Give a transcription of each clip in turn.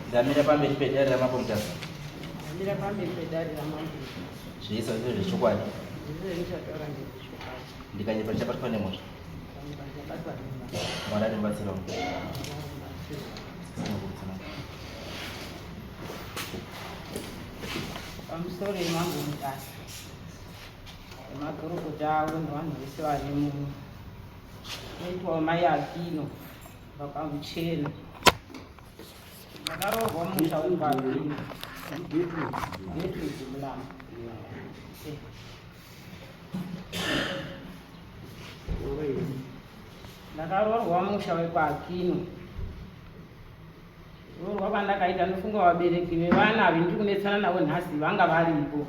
Ndamira pamberi pedare ramapomutasa. Ndamira pamberi pedare ramapomutasa. Zviisa zviro zvechokwadi. Zviro zvichataura ngezvechokwadi. Ndikanyepa ndichabatwa nemhosva. Ndichabatwa nemhosva. Mwari andibatsirawo. Pamusoro pemangu mutasa. Emakorokota avo nevanhu vese vari muno. Noitwawo mai Akino vakamuchena. Ndakarohwa musha wepaAkino. Gertrude Mulamba. Ndakarohwa musha wepaAkino. Rohwa kwandakaita ndofunga vabereki vevana vendiri kunetsana navo nhasi vanga varipo.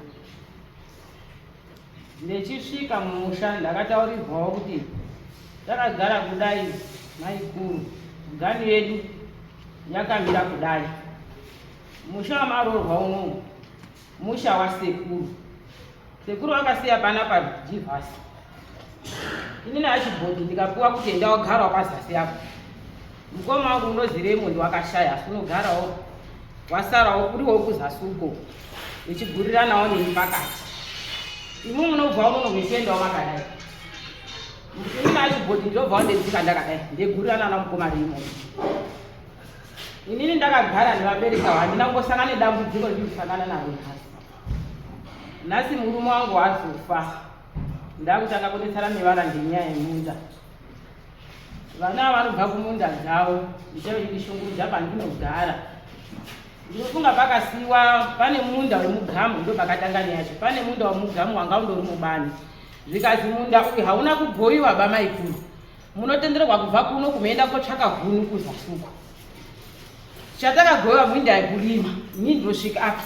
Ndichisvika mumusha ndakataurirwawo kuti takagara kudai maikuru gani yedu yakamira kudai. Musha wamaroorwa unowu musha wasekuru. Sekuru vakasiya pana paJivhasi. Inini achibhodhi ndikapuwa kuti enda wagarawo pazasi apo. Mukoma wangu unozi Raymond wakashaya asi unogarawo wasarawo uriwo kuzasi uko ichiguriranawo neni pakati. Imwe munobva unono muchiendawo makadai. Inini achibhodhi ndinobva ndedzika ndakadai ndegurirana namukoma Raymond. Inini ndakagara nevabereka handina kungosangana nedambudziko ndirikusangana naro nhasi. Nhasi murume wangu wazofa. Ndakutanga kunetsana nevana ngenyaya yemunda. Vana vanobva kumunda dzavo ndicho ndishungurudza pandinogara. Ndinofunga pakasiwa pane munda wemugamu ndo pakatanga neyacho. Pane munda wemugamu wanga undori mubani. Zvikazi munda uyu hauna kugoyiwa bamaikuru. Munotenderwa kubva kuno kumeenda kotsvaka huni kuzasuko. Chatakagoyiwa mwinda yekurima. Ini ndosvika apa.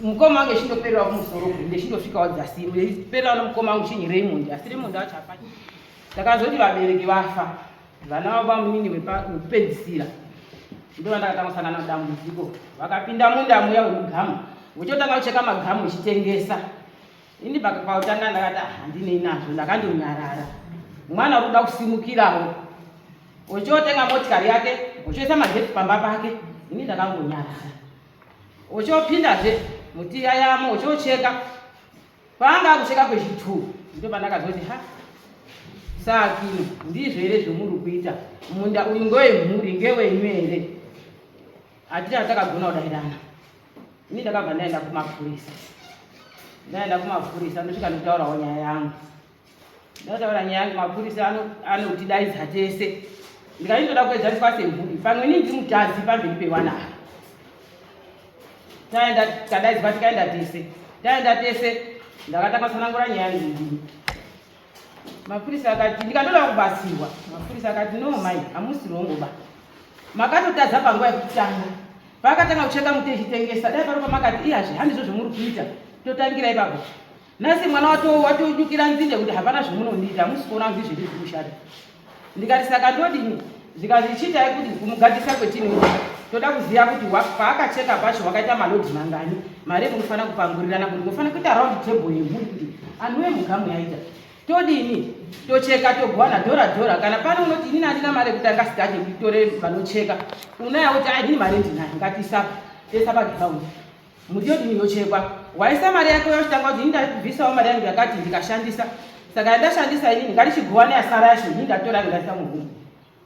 Mukoma wangu echindoperera kumusoro kuri ndechindosvikawo dzasi. Ndechiperera nomukoma wangu chinyi Raymond. Asi Raymond wacho hapana. Takazoti vabereki vafa. Vana vavo vamunini wekupedzisira. Ndo vandakatanga kusangana nedambudziko. Vakapinda munda muya wemugamu. Vochotanga kucheka magamu vechitengesa. Ini pautanga ndakati handinei nazvo ndakandonyarara. Mwana uri kuda kusimukirawo. Vochotenga motikari yake, vochoisa magetsi pamba pake. Ini ndakangonyarara. Vochopindazve muti yayamo vochocheka. Paanga akucheka kwechituru. Ndo pandakazoti Akino ndizvo here zvomuri kuita. Munda uyu ngowemhuri ngewenyu here. Hatiti hatakagona kudairana. Ini ndakabva ndaenda kumapurisa. Ndaenda kumapurisa ndosvika ndotaurawo nyaya yangu. Ndataura nyaya yangu mapurisa anotidaidza tese. Ndikati ndoda kuedzaniswa semhuri. Pamwe ini ndiri mutazi pamberi pewana ava. Taenda tikadaidzwa tikaenda tese. Taenda tese ndakatanga kusanangura nyaya yangu ndini. Mapurisa akati ndikatoda kubatsirwa. Mapurisa akati no mai hamusi rongoba. Makatotadza panguva yekutanga. Pakatanga kucheka muti echitengesa. Dai pari pamakati iyazve handizvo zvomuri kuita. Totangira ipapo. Nhasi mwana watonyukira nzinde kuti hapana zvomunondiita. Hamusi kuona kuti zviri kushata. Ndikati saka ndodini zvikazi chiitai kuti kumugatisa kwetinoita. Toda kuziva kuti paakacheka pacho wakaita malodhi mangani. Mari munofanira kupangurirana kuti munofanira kuita round table yemhuri kuti anhu emugamu yaita. Todini tocheka togwana dhora kana pane unoti inini handina mari yekutanga sikaje kutore vanocheka unaya kuti ini mari ndinayo ngatisapa tesa paground muti yodini yochekwa waisa mari yako yochitanga kuti ndabvisawo mari yangu yakati ndikashandisa saka ndashandisa inini ngatichigowa neyasara yacho ini ndatora ndaisa murumu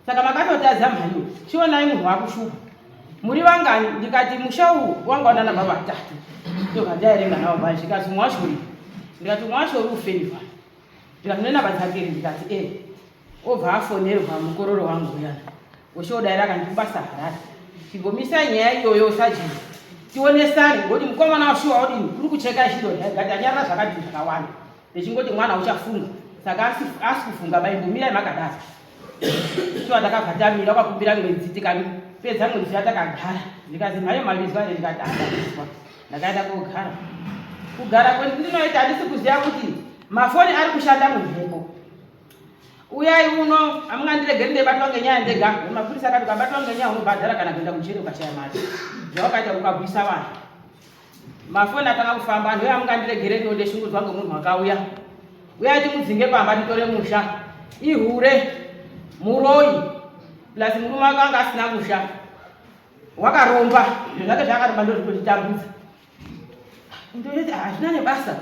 saka makatotadza mhariyo chionai munhu wakushupa muri vangani ndikati musha uyu wanga una namba vatatu tokandaerenga nawo bani zvikazi mwashori ndikati mwashori ufevha ndikanoenda padzakeri ndikati obva afonerwa mukororo wangu uyana ochodaira kandibasa harari chingomisa nyaya iyoyo sajini tionesane ngoti mukomana washuwa odini kuri kucheka echindodya ngati anyarara zvakadini zvakawanda ndechingoti mwana uchafunga saka asi kufunga baimbomirai makadaro chiwa takabva tamira kwakumbira mwedzi tikapedza mwedzi yatakagara ndikazi mhayo mabizwa ane ndikati andabizwa ndakaenda kugara kwendinoita handisi kuziva kuti mafoni ari kushanda mumhepo. Uyai uno amungandiregeri ndebatwa ngenyaya ndega. Mapurisa akati ukabatwa ngenyaya unobhadhara kana kuenda kujeri ukashaya mari. Zvawakaita ukabvisa vanhu. Mafoni atanga kufamba anhu amungandiregeri ndodeshungudzwa ngemunhu wakauya. Uyai timudzinge pamba titore musha. Ihure muroyi plus murume akanga asina musha wakaromba zvake zvakaromba ndozvitotitambudza ndoti hazvina nebasa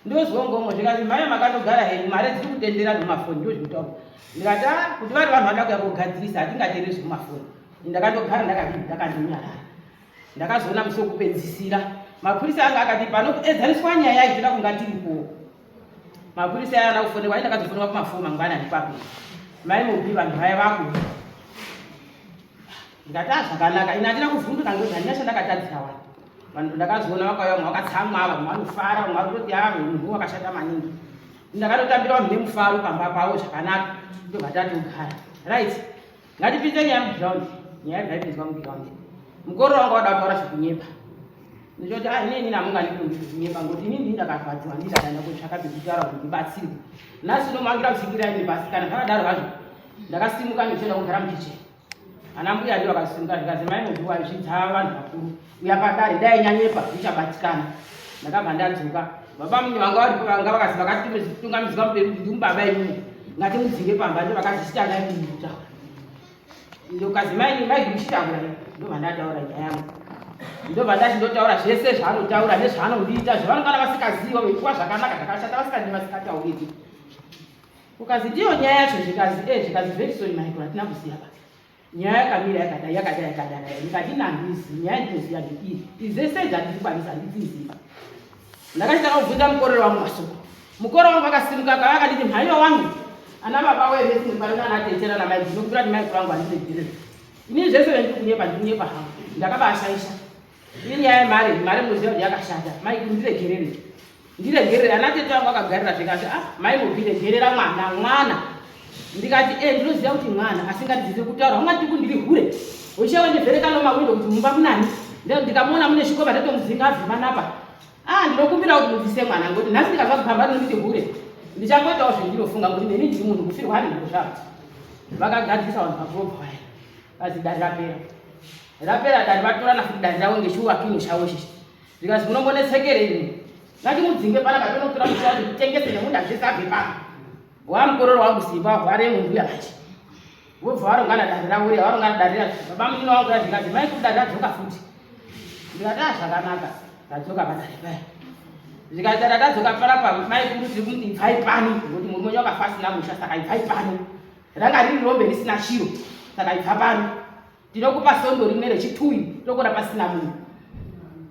ndozvongomwe zvikati mhaya makandogara henyu mari dziri kutendera nomafoni ndozvitaura ndikati kuti vari vanhu vada kuya kugadzirisa hatingateereri zvomafoni ndakandogara ndakandonyarara ndakazoona musi wokupedzisira mapurisa anga akati pano kuedzaniswa nyaya ichida kunga tiripo mapurisa aya ana kufonekwa ai ndakazofonekwa kumafoni mangwanani papo mai mupi vanhu vaya vakuda ndikati zvakanaka ine handina kuvhunduka ngekuti handina chandakatadzira wani vanhu ndakazoona vakauya mwe vakatsamwa vamwe vanofara mwe varikutoti munhu wakashata maningi ndakatotambira vanhu nemufaro pamba pavo zvakanaka ndobvatatogara right ngatipinze nyaya mugiraundi nyaya dzaipinzwa mugiraundi mukoro wanga wada kutaura zvekunyepa ndichoti inini namungandikundi kunyepa ngoti inini ndakafadziwa ndidadaenda kutsvaka pekutaura kuti ndibatsirwe nhasi nomangira kusikira ine basi kana zvakadaro hazvo ndakasimuka ndichienda kugara mukicheni ana mbuya ndiwo akasimuka zvikazi mai mudziwa zvidzava vanhu vakuru uya padare dai nyanyepa zvichabatikana ndakabva ndadzoka baba munye vanga varipo vanga vakazi vakatungamidzwa mberi kuti ndimubaba inyumu ngatimudzinge pamba ndo vakazi chitandai kutaura ndokazi maigi muchitaura ndobva ndataura nyaya yangu ndobva ndati ndotaura zvese zvaanotaura nezvaanondiita zvavanongana vasikaziva veikuwa zvakanaka zvakashata vasikadi vasikatauriti ukazi ndiyo nyaya yacho zvikazi very sorry maiko hatina kuziva nyaya yakamira yakadai ndikati nandizi nyaya ndinoziva ndeiyi izese dzandikwanisa handidziziva ndakachitaka kubvunza mukorero wangu masuku mukoro wangu akasimuka kava akanditi mhaiwa wangu ana baba wevesimupano anatetera namaigi ndokubvira kuti maiko vangu handindegerere inini zvese vendiri kunyepa hangu ndakabashaisha iri nyaya yemari muziva kuti yakashata maiki ndiregerere ana tete vangu akagarira zvikati mai mubiregerera mwana ndikati ndinoziva kuti mwana asingatidzize kutaura ungati kundiri hure uchewe ndivhereka nomawindo kuti mumba munani ndikamuona mune chikoba ndatomudzinga azimanapa ndinokumbira kuti mudzise mwana ngoti nhasi ndikazva kupamba ndinoti hure ndichangoitawo zvendinofunga kuti neni ndiri munhu kufirwa haniko zvavo vakagadzisa vanhu paprofile kazi dare rapera dare vatorana futi dare ravo ngechiwakino chavo chichi ndikazi munombonetsekerei ngatimudzinge panapa tonotora mushava kuti kutengese nemunda zvese abve pano wamukororo wangu simba hware munhu yachi vobva varongana dare ravo riya varongana dare racho baba munino wangu radikazi mai kuti dare radzoka futi ndikati zvakanaka radzoka padare paya zvikati radadzoka panapa mai kuti kuti ibvai pano ngekuti munhu mwenye wakafasina musha saka ibvai pano ranga riri rombe risina chiro saka ibva pano ndinokupa sondo rimwe rechitui tokona pasina munhu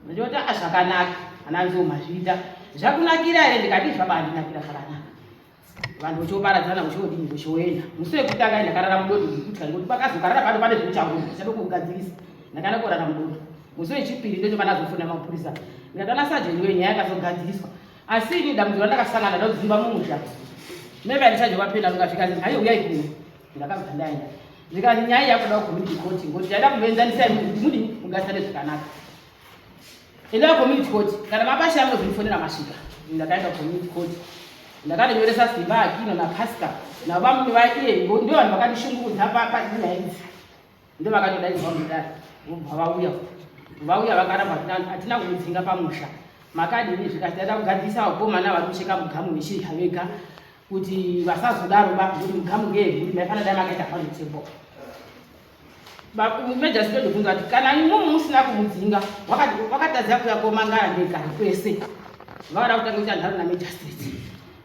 ndichoti zvakanaka ananzoma zviita zvakunakira here ndikati zvabandinakira zvakanaka vanhu uchoparadzana uchiodini uchienda musi wekutanga ndakarara mudodo ndikutya ngekuti pakazokarara pano pane zvimuchangu ndichada kugadzirisa ndakada kurara mudodo musi wechipiri ndochobva ndazofunda mapurisa ndikatana sajeni wenyaya yakazogadziriswa asi ini dambudziko randakasangana ndodzimba mumusha neve ndichajokapenda ndikasvikazi hai uyai kuno ndakabva ndaenda zvikati nyaya yakuda community court ngoti ndaida kumenzanisai kuti mudini mugarisane zvakanaka enda community court kana mabasha amunozvifonera masvika ndakaenda community court ndakanonyoresa simba akino napasika navamwe vaiye ndio vanhu vakandishungurudza panyaya idzi ndo vakatodaidzwa mudare vobva vauya vakaramba hatina kumudzinga pamusha makadini zvikati taida kugadzisa vakomana vari kucheka mugamu vechirya vega kuti vasazodaro kuti mugamu ngeyehuri maifana dai makaita panotembo mumejasi ndodobvunza kuti kana imwomwe musina kumudzinga wakatadza kuya komangana ndegari kwese vakada kutanga kuita nharo namejastrit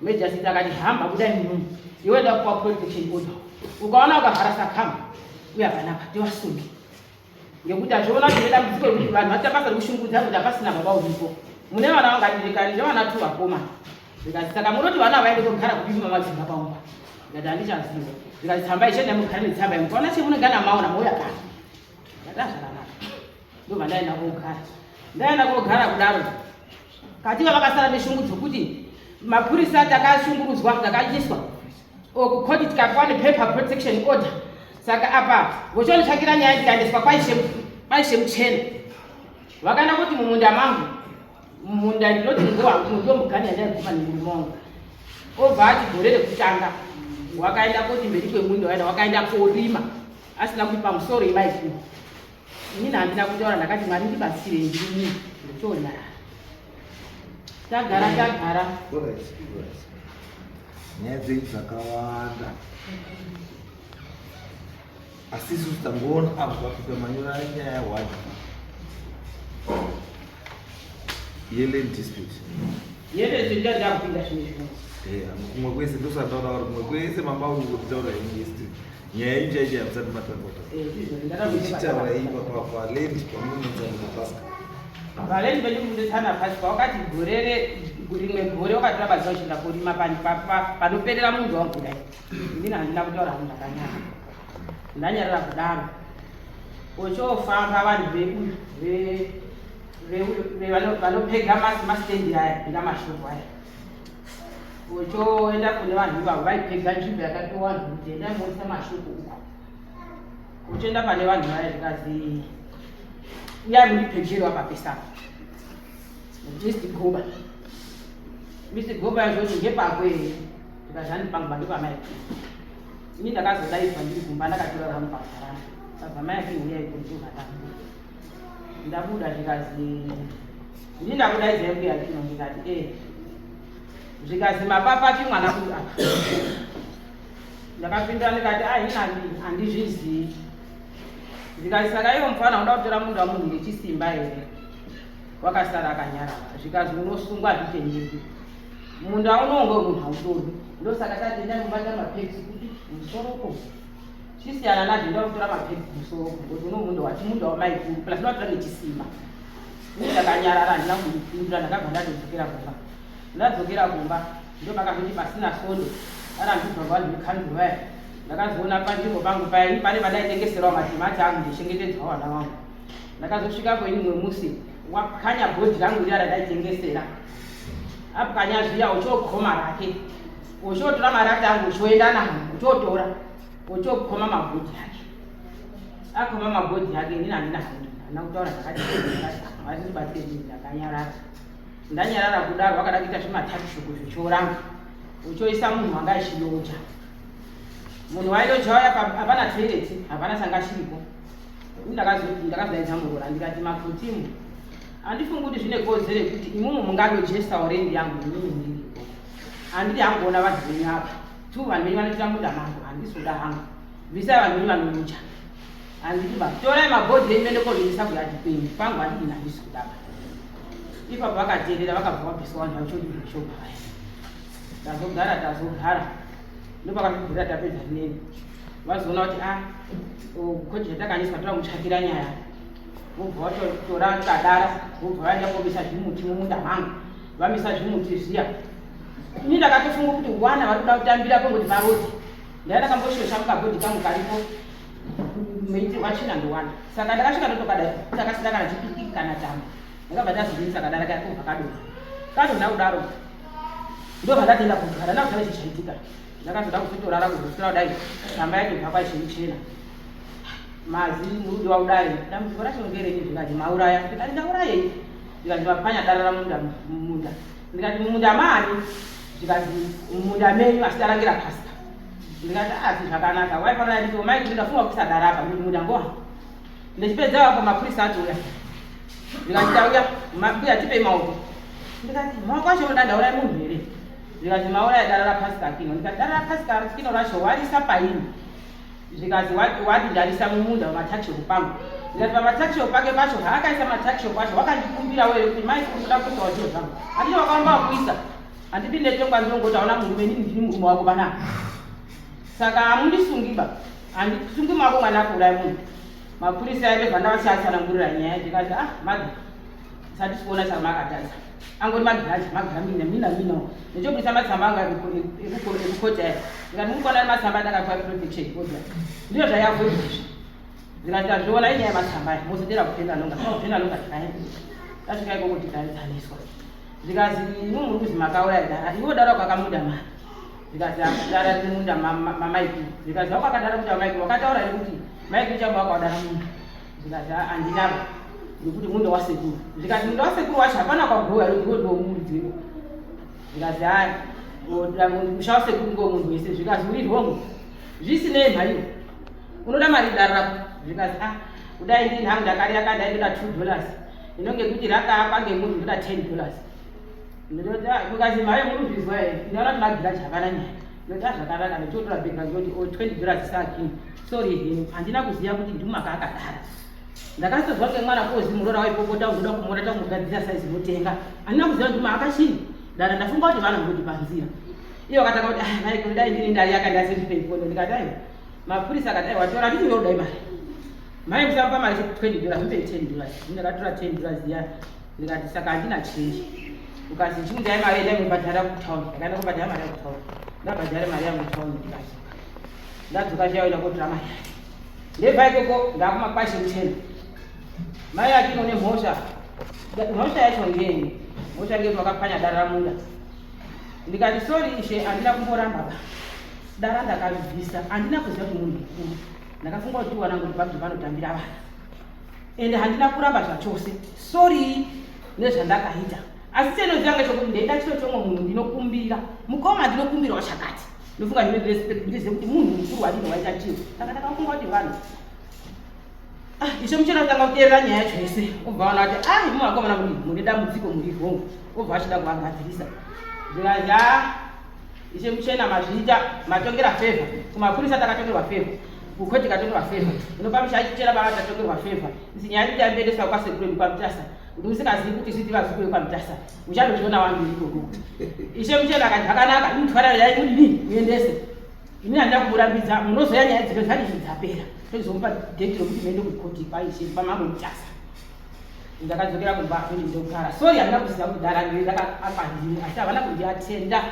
mejastrit akati hamba kudai munomu iwe da kupa protection order ukaona ukavharasa kama uya panapa tiwasungi ngekuti azviona kuti dambudziko rekuti vanhu vaita basa rekushungurudza kuti hapasina baba uripo mune vana vangadirikani ndevana tu vakomana zvikati saka munoti vana vaende kogara kudini mamadzinga paumba ngati handichaziva zvikati tsamba ichenda mugara netsamba mukaona chemunogana maona mauya kana ngati zvakanaka ndobva ndaenda kogara kudaro katika vakasara neshungu dzokuti mapurisa takashungurudzwa takachiswa kukoti tikapiwa nepaper protection order saka apa vochonditsvakira nyaya tikaendeswa paishe muchena vakaenda kuti mumunda mangu munda ndinoti ndo mugani yandaiguma nemurume wangu obva ati gore rekutanga wakaenda koti mberi kwemunda waenda wakaenda korima asina kuti pamusoro imaikuu inini handina kutaura ndakati mwari ndibatsire ndini ndochonyara tagara nyaya dzenyu dzakawanda Asisu tangona apa kwa manyola ya wadi. Yele dispute. Yele zinja da kupinga shini. Kumwe kwese ndo sandaura kumwe kwese mamba ukutaura industry. Nyaya injaje amsati matangota. Ndara kuchitaura ipa kwa land kwa munhu dzangu paska. Valendi venyumundetsana pasi wakati rimwe gore wakati baziva kuchinda kurima panoperera munhu wangu kudai. Inini handina kutaura hangu ndakanyara. Ndanyarara kudaro. Uchofamba vanhu vanopega masitendi aya ngamashoko aya. Uchoenda kune vanhu ivavo vaipega nzvimbo yakati vanhu kuti endai muisa mashoko uko. Uchoenda pane vanhu vaya zvikazi uyai mundipegerwa papesapa. Mr. Goba. Mr. Goba yazvoti ngepakwe here. Ndikazi handipangu bandopamaiki. Ini ndakazodaidzwa ndiri kumba ndakatora ramu pazarana. Saka mai yake uyai kundizovatambo. Ndabuda zvikazi ndindakudaidza mbuya kino ndikati zvikazi mapapa ti mwana kudu apa. Ndakapindura ndikati ina handizvizii. Zvikazi saka iwo mufana unoda kutora munhu wa munhu ngechisimba here. Wakasara akanyarara. Zvikazi unosungwa zvitenderwi. Munhu aunongo munhu hautori. Ndosaka tati endai mubata mapegisi kuti musoroko. Chisiyana nazvo ndoda kutora mapegisi musoroko kuti unomunhu wati munhu wamaikuru plus unotora nechisimba. Ini ndakanyarara handina kundipindura ndakabva ndadzokera kumba. Ndadzokera kumba ndopakazoti pasina sondo. Arambirwa vanhu vekanduru vaya. Ndakazoona panzvimbo pangu paya pane vandaitengeserawo matimati angu ndichengetedzawo vana vangu. Ndakazosvikapo ini mumwe musi wakanya bhodhi rangu riya randaitengesera. Apukanya zviya uchokoma rake. Uchotora marata angu uchoenda nawo uchotora. Uchokoma mabhodhi ake. Akoma mabhodhi ake inini handina handi. Handina kutaura zvakati hazvibatsiri ndakanyarara. Ndanyarara kudaro wakada kuita zvimatakishoko zvechioranga. Uchoisa munhu wanga achiyonja. Munhu waiyonja waya hapana toilet, hapana sanga chiripo. Ndakazodaidza murora ndikati makutimu. Handifungi kuti zvine kodzero yekuti imumu munganojesa rendi yangu inini ndiripo. Handidi hanguona vanhu venyu apa. Tu vanhu venyu vanoita muda mangu handisoda hangu. Bvisai vanhu venyu vanonyocha. Handidi ba. Torai mabhodhi enyu muende konoisa kuyadhi kwenyu. Pangu handidi handisi kudaba. Ipapo vakateerera vakabva vabvisa vanhu vachodii zvishoma vaya. Tazogara. Ndopakazvibvira tapedza rineni. Vazoona kuti koti zvatakanyiswa tora mutsvakira nyaya. Vobva vatora kadara, vobva vaenda komisa zvimuti mumunda mangu. Vamisa zvimuti zviya. Ini ndakatofunga kuti wana vari kuda kutambira pongoti marodi. Ndaenda kamboshosha mukabhodhi kangu karipo. Meiti wachina ndowanda. Saka ndakasvika ndotokadai ndakasina kana chipiki kana tambo. Ndakabva ndazvinisa kadara kake vakadonha. Kadonha kudaro. Ndobva ndatenda kugara nakugara chichaitika. Ndakazoda kuzotorara kuzosvika kudai tsamba yacho bva kwaichenichena. Mazi murudi waudai dambudziko racho ngerei zvikati mauraya ndikati ndaurayei ndikati mapanya dara mumunda ndikati mumunda mani ndikati mumunda menyu asidarangira pasta ndikati asi zvakanaka waifanira nditi maiki ndafunga kusadara apa mumunda ngoha ndechipedza apo mapurisa atouya ndikati tauya mbuya tipei maoko ndikati maoko acho unodandaura munhu here ndikati mauraya dara rapasika kino ndikati dara rapasika kino racho warisa paini zvikazi wati ndarisa mumunda wamatakishopu pangu ndikati pamatakishopu pake pacho haakaisa matakishopu pacho wakandikumbira wewe kuti mai kunoda kuitawo zviro zvangu handiti wakaamba wakuisa handidi ndetongwa ndinongoti auna munhu menini ndini murume wako panapa saka hamundisungiba handisungi mwako mwana kuurai munhu mapurisa aibva ndavachiyatsanangurira nyaya ndikati madhi sati sikuona saka makatadza angoti magiraji minawo ndichobudisa matsamba anga ekukoti aya ndikati mukona matsamba ndakapiwa protection order ndiyo zvayavoid izvi ndikati tazviona inyaya yematsamba aya mozotera kupenda longa tikaenda tasvika ikoko tikaedzaniswa ndikazi imwe muri kuzi makauraya dara iwo dara kwakamuda mari ndikati dara riri munda mamaiki ndikazi wakwakadara muda mamaiki wakataura iri kuti maiki uchamba wakaudara munhu ndikati handinaba ndikuti munda wasekuru ndikati munda wasekuru wacho hapana kwagowa iwo ndo muri dzino ndikazi haya musha wasekuru ngo munhu wese zvikazi uri hongu zvisinei mhaiwo unoda mari dara rako zvikazi kudai ndini hangu ndakariaka ndaindoda $2 inonge kuti rakaapa ngemunhu ndoda $10 ndinoti mukazi mhaiwo muri kuzvizwa here ndinoona kuti magiraji hapana nyaya Ndoda zvakanaka ndotora bhega ndoti $20 sakini. Sorry hini, handina kuziva kuti ndimaka akadara. Ndakatozwa ngemwana kozi murora waipopota unoda kumura tamugadzira saizi notenga. Handina kuziva kuti maka chini. Dara ndafunga kuti vana ngoti panzira. Iyo akataka kuti mai kudai ndini ndari yakanda sendipei ndikadai. Mapurisa akadai watora nditi ndodai mari. Mai musapa mari $20 mpe $10. Ndakatora $10 ya ndikati saka handina change. Ukazi chimudai mari enda mubhadhara kutown. Ndakaenda kubhadhara mari kutown. Ndabhadhara mari yangu kutown ndikati. Ndadzoka zvayoenda kotora mari. Ndebva ikoko ndakumakwashe mchena. Mai akino nemhosva. Mhosva yacho ngeni. Mhosva ngeni wakapanya dara ramunda. Ndikati sorry ishe handina kumboramba ba. Dara ndakaribvisa. Handina kuziva kuti munhu mukuru. Ndakafunga kuti wanangu ndipabvi vanotambira vana. Ende handina kuramba zvachose. Sorry nezvandakaita. Asi senoziva ngechekuti ndeida chiro chomwe munhu ndinokumbira. Mukoma ndinokumbira wachakati. Ndofunga ndine respect ndizive kuti munhu mukuru wadino waita chiro. Saka ndakafunga kuti vanhu ishe muchena kutanga kuteerera nyaya yacho yese. Ubva wana kuti mumakomana mune dambudziko muri hongu. Ubva achida kuvagadzirisa. Ndikazi ishe muchena mazviita matongera favor. Kumapurisa takatongerwa favor. Kukhoti katongerwa favor. Unopamisha achichera baba tatongerwa favor. Isi nyaya kuti ambendeswa kwasekuru kwamutasa. Kuti usikazivi kuti siti vazukuru kwamutasa. Uchandozviona wambiri ikoko. Ishe muchena akati zvakanaka nditwara yai mudini muendese. Ini handina kumurambidza munozoya nyaya dzino dzati dzapera. Tozomupa date rokuti muende kukhoti paishe pamamutasa. Ndakadzokera kumba ndokugara. Sorry handina kuziva kuti dara ndakapandini asi havana kundiatenda.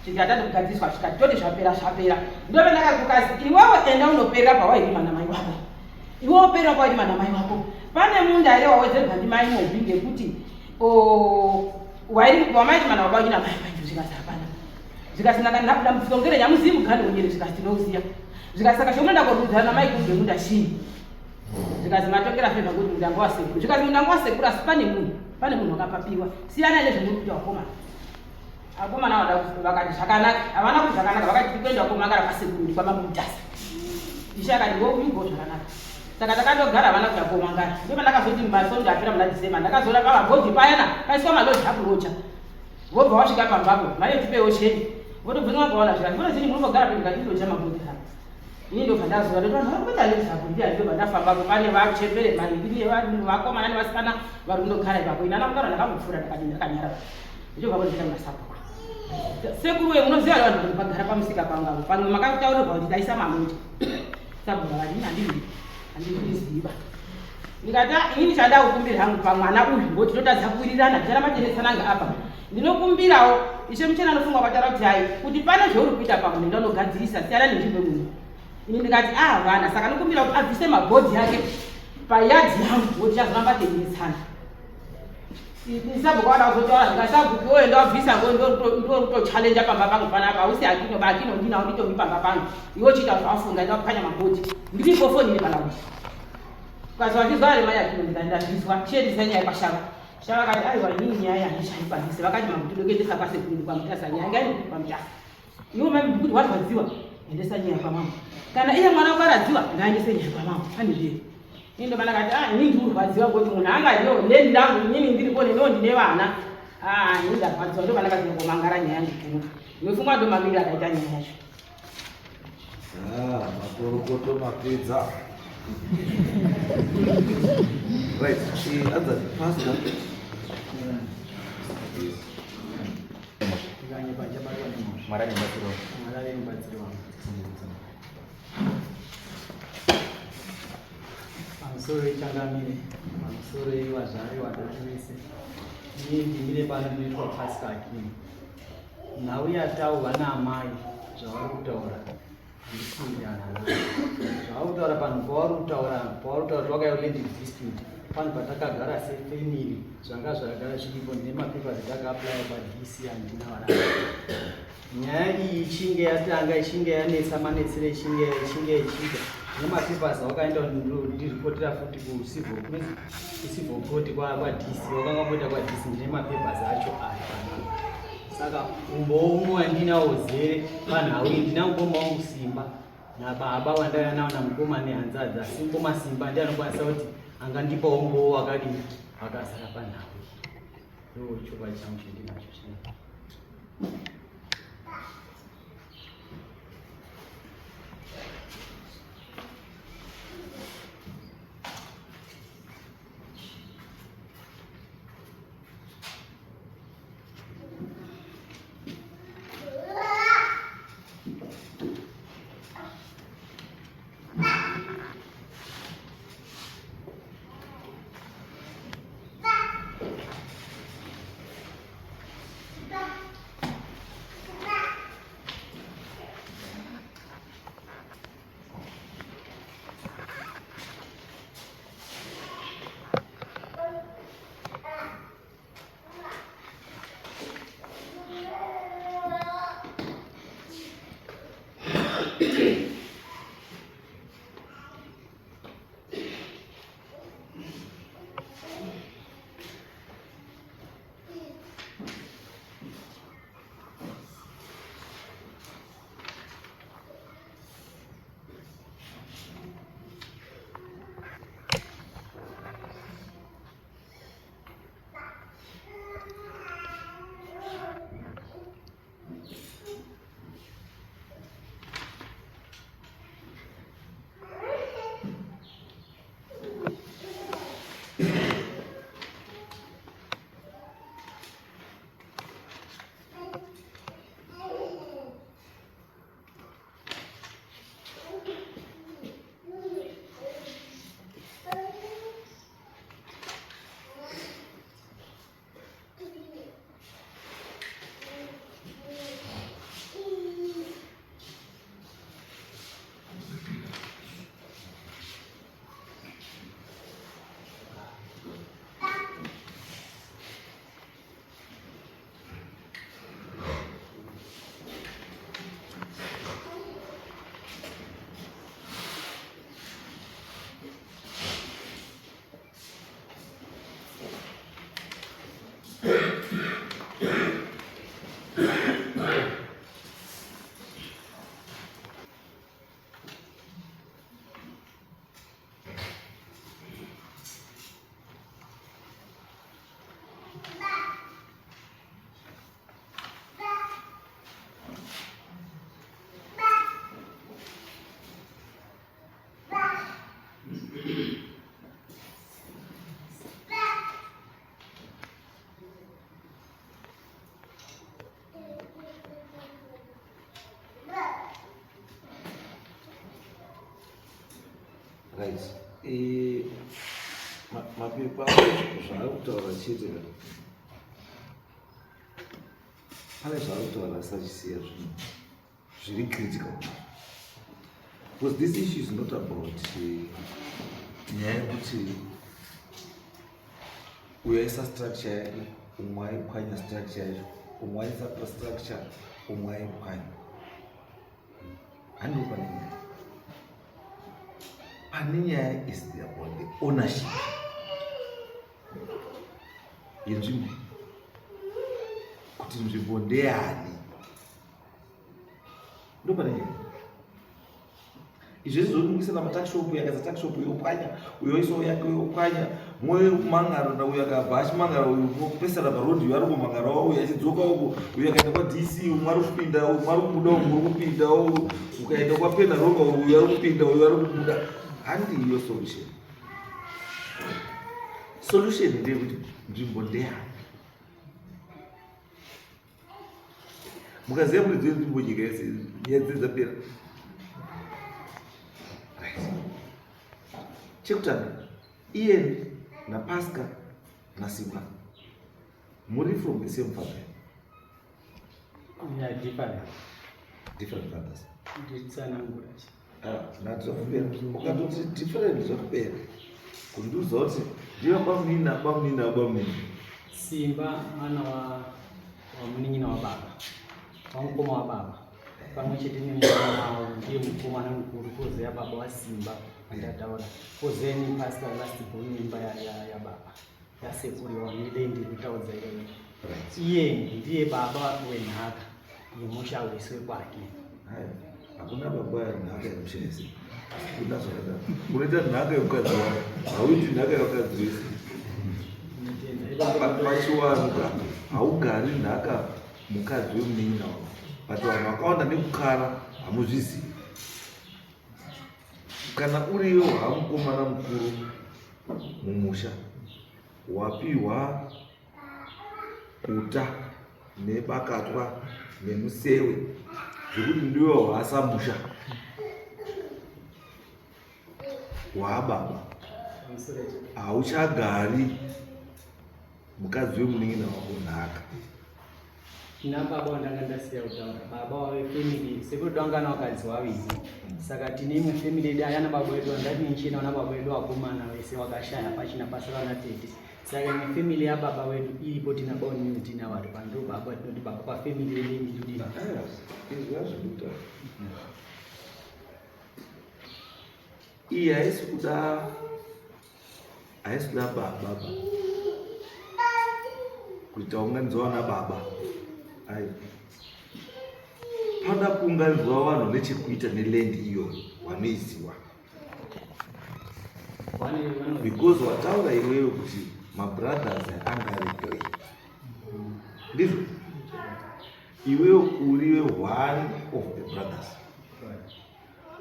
Chikatatu kugadziswa chikati toti zvapera. Ndove ndakakukazi iwewe enda unoperera pawairima namai wako. Iwewe perera pawairima namai wako. Pane munda ere wawedzerwa ndimai Mobi ngekuti wamairima nababa wachina mai panju zvikasi hapana. Zvikasi ndambudziko ngerenyamuzivi mugani unyere zvikasi tinoziya. Zvikasi saka chomunoda korudzana namai kunge munda chini. Zvikasi matongera favor kuti mundango wasekuru. Zvikasi mundango wasekuru asi pane munhu wakapapiwa. Siyana nezvemuri kuti wakomana. Akomana wada vakati zvakanaka, havana kuti zvakanaka, vakati kuenda komangara pasekuru kwamamutasa. Ishe akati ngokuimbo zvakanaka. Saka takandogara havana kuda komangara. Ndipo ndakazoti mumasonto apera muna December ndakazoona pamabhodhi payana paiswa malodzi akurocha. Vobva wasvika pambapo, mari tipewo cheni. Votobvunza kuona zvikati mbona zini munombogara pedyo ndindocha mabhodhi hapa. Ini ndobva ndazoona kuti vanhu varikuita nezvako ndiani ndobva ndafambapo pane vachembere mari ndiri vanhu vakomana nevasikana vari kundogara ipapo. Ina namugara ndakamupfuura ndakanyara. Ndobva kwandika masapo. Sekuru we munoziva vanhu vari pagara pamusika pangu. Pamwe makataurirwa kuti taisa mamuti. Sabhuka vati handizviziva. Ndikati inini chandada kukumbira hangu pamwana uyu ngoti totadza kuwirirana ndicharamba teinesananga apa. Ndinokumbirawo ishe muchena anofunga kwataura kuti hai kuti pane zvauri kuita pamwe ndinogadzirisa siyana nenzvimbo munhu. Ini ndikati vana saka ndinokumbira kuti abvise mabhodhi yake payadhi yangu ngoti chazoramba teinesana. Sabhuka wada kuzotaura ndikasabhuki woenda wabvisa ndotochallenge pamba pangu panapa hausi akino ndina unditombi pamba pangu. Iwe chita zvawafunga ndakupanya mabhodhi. Ndiripo foni ine palaudi. Ukazwa ndizwa ari mai akino ndikaenda ndizwa chiendisa nyaya pashaka. Shaka kati aiwa inini nyaya handishaikwanise vakati mamuti ndokuendesa kwasekuru kwamutasa nyaya ngaini kwamutasa. Iwe mami kuti warwadziwa endesa nyaya pamama. Kana iye mwana wakaradziwa ngaendese nyaya pamama. Pane ndiri. Indo mana kati inini ndiurwadziwa ngoti munhu angadiro ndendangu inini ndiripo ndine vana. Inini ndarwadziwa ndo mana kati ngomangara nyaya yangu kuru. Ndinofunga ndo mamiri akaita nyaya yacho. Makorokoto mapedza. Right, she has a pastor. Marani mbatsiro. Pamusoro ichangamire, pamusoro iwazvare wadavese. Ini ndimire pano ndinoitwa Pastor Akim. Nhau yataurwa naamai zvavari kutaura ndikuwirirana nayo. Zvavari kutaura panhu pavari kutaura kuti vakaenda dispute. Panhu patakagara sefamily zvanga zvagara zviripo ndine mapepa ndakaaplya paDC handina varanga. Nyaya iyi ichinge yatanga ichinge yanetsa manetsere ichinge ichiita nemapepa awakaenda ndiripotera futi kucivil court kwaDC wakanga kuita kwaDC ndine mapepa acho ari panapa. Saka umboumwe wandinawo zere panhau iyi ndina mukoma wangu Simba nababa wandaiya nawo namukoma nehanzadzi asi mukoma Simba ndiye anokwanisa kuti angandipawo mbowo wakadini wakazara panhau. Ndo chokwadi changu chandinacho chino. Right. Mapepa zvaari kutaura chete pane zvaari kutaura sachisiya zviri critical, because this issue is not about nyaya yekuti uyaisa structure yake umwe aipwanya structure yacho umwe aisapa structure umwe aipwanya. Handiko pane nyaya. Pane nyaya is about the ownership yenzvimbo, kuti nzvimbo ndeyani, ndo pane nyaya. Izvi zvinoningisa namatakishopu yakaza takishopu yopwanya uyoiso yake yopwanya mwe mangaro na uyo akabva achimangara uyu kupesana parodhi uyu ari kumangara uyu achidzoka uku uyu akaenda kwaDC umwe ari kupinda umwe ari kubuda umwe ari kupinda ukaenda kwapena ronga uyu ari kupinda uyu ari kubuda. Handi iyo solution. Solution ndeyekuti nzvimbo ndeyani. Mukaziva kuti dziri nzvimbo nyika yese nyaya dzapera. Chekutanga, Ian na Pascal na Simba muri from the same family. Yeah, Different fathers. Nditsanangurachi. Natizokupera ukatoti different zvakupera kundiudza kuti ndiva bamnina. Simba mwana wa munin'ina wa baba wamukoma wa baba pamwe chete nemwana wawo ndiye mukomana mukuru kozeya baba wa Simba andataura kozeni Pascal last born mimba ya baba yasekuriwa nedendi kutaudza iye ndiye baba wenhaka yemusha weswe kwake. Hakuna baba yanhaka yemushezi. Kuna zvakadaro. Unoita nhaka yemukadzi wako, hauiti nhaka yemukadzi wese. Pachiwanuka haugari nhaka mukadzi wemunin'ina wako. But vanhu vakawanda nekukara hamuzvizivi. Kana uriyo hamukomana mukuru mumusha wapiwa uta nebakatwa nemusewe zvekuti ndiwe waasamusha waababa, hauchagari mukadzi wemunin'ina wako nhaka. Tina baba wandanga ndasiya kutaura baba wawe family sekuti wangana wakadzi waviri saka tine imwe family yedu ayana baba wedu andati nichina wana baba wedu wakomana wese wakashaya pachina pasara wana tete saka imwe family yababa wedu iripo tina baoni tina wari pando baba tinoti baba pafamily yedu ndidina iye haisi kuda baba kuti taunganidzwa wana baba. Pada kuunganidzwa vanhu nechekuita neland iyo vanoiziva, because wataura iwewe kuti mabrothers angarepoi ndizvo iwewe uriwe one of the brothers.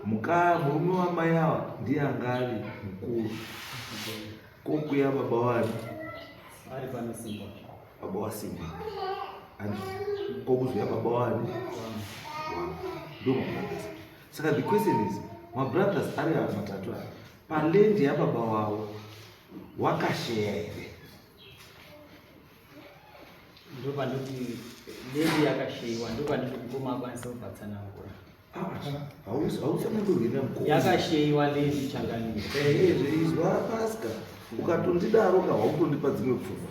Murume wamai ava ndiye angari mukuru kokuya baba wani baba waSimba and kokuzoya baba wani ndo mabrothers. Saka the question is mabrothers ari matatu aya palendi yababa wavo wakasheya here? Ndo pandoti lendi yakasheyiwa ndo pandoti mukoma akwanisa kubvatsanangura. Hausanangurina mukoma yakasheyiwa lendi changaniro zveizwa Pascal ukatondidaro kahautondipa dzimwe pfungwa,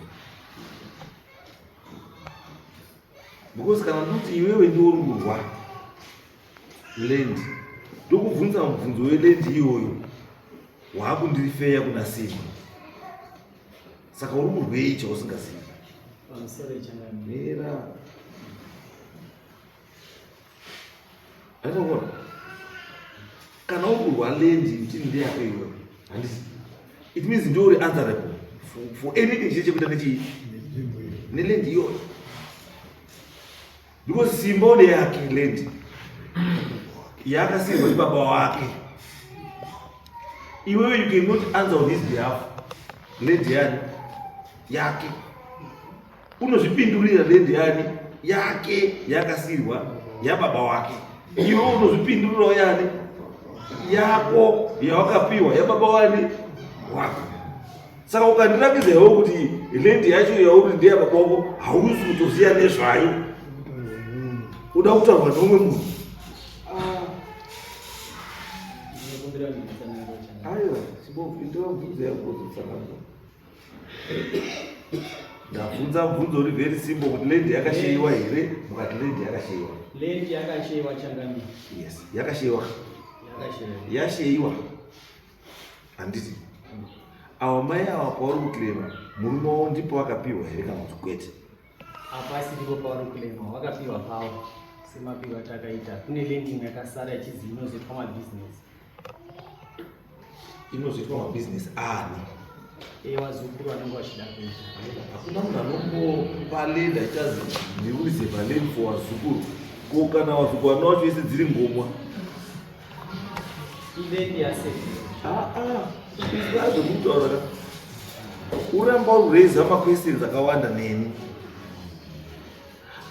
because kana ndoti iwewe ndiorumurwa land ndokubvunza mubvunzo weland iyoyo waakundifeya kuna Simba, saka urumurwei chausingazivi pamusoro changaniro mera aitoona kana urumurwa land mtini ndeyako iwewe handisi it means ndiori answerable for anything chii chekuita neland iyoyo, because Simba ode yake land yakasirwa nibaba wake. Iwewe you cannot answer on his behalf. Land yani yake unozvipindurira land yani yake yakasirwa yababa wake, iwe unozvipindurirawo yani yako yawakapiwa yababa wani wako. Saka ukandirakidzawo kuti lendi yacho yauri ndiya baba wako hausi kutoziya nezvayo, uda kutaurwa nomwe munhu. Aiwa, ndovhunza yakozotsanangura. Ndabvunza bvunzo uri very simple kuti lendi yakashayiwa here, mukati lendi yakashayiwa. Lendi yakashayiwa Changamire. Yes, yakashayiwa. Yashayiwa. Handiti. Awa mai awa pauri kuklema murume wavo ndipo wakapiwa here kana kuti kwete? Hapasi ndipo pauri kuklema, wakapiwa pawo semapiwa atakaita. Kune lendi imwe yakasara ichizi inozoitwa mabusiness. Inozoitwa mabusiness ani? Wazukuru vanenge vachida kuita. Hakuna munhu anombopa lendi achazi ndiurise palendi for wazukuru. Ko kana wazukuru vana vacho vese dziri ngomwa. Ilendi yase. Zvokutaura uramba uraise maquestions akawanda neni.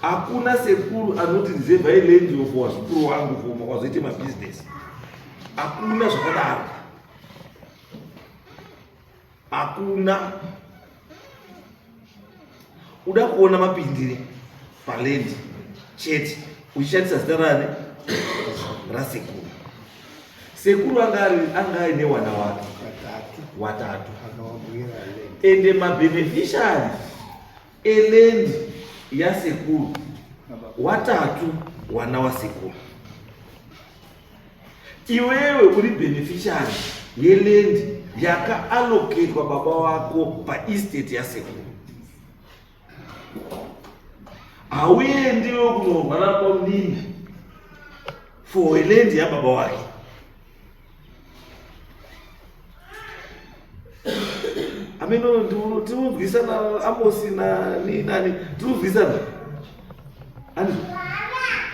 Hakuna sekuru anoti ndizebva lendi for wazukuru wangu for makazoite mabusiness. Hakuna zvakadaro. Hakuna. Uda kuona mapindire palendi chete uchishandisa zita rani rasekuru. Sekuru anga aine wana wake watatu, ende mabeneficiary elendi yasekuru watatu wana wasekuru. Iwewe uri beneficiary yelendi yakaallocatwa baba wako paestate yasekuru. Hauendiwe kunorwara paunini for elendi yababa wake. Ameno tinobvisana Amosi nani tinobvisana ani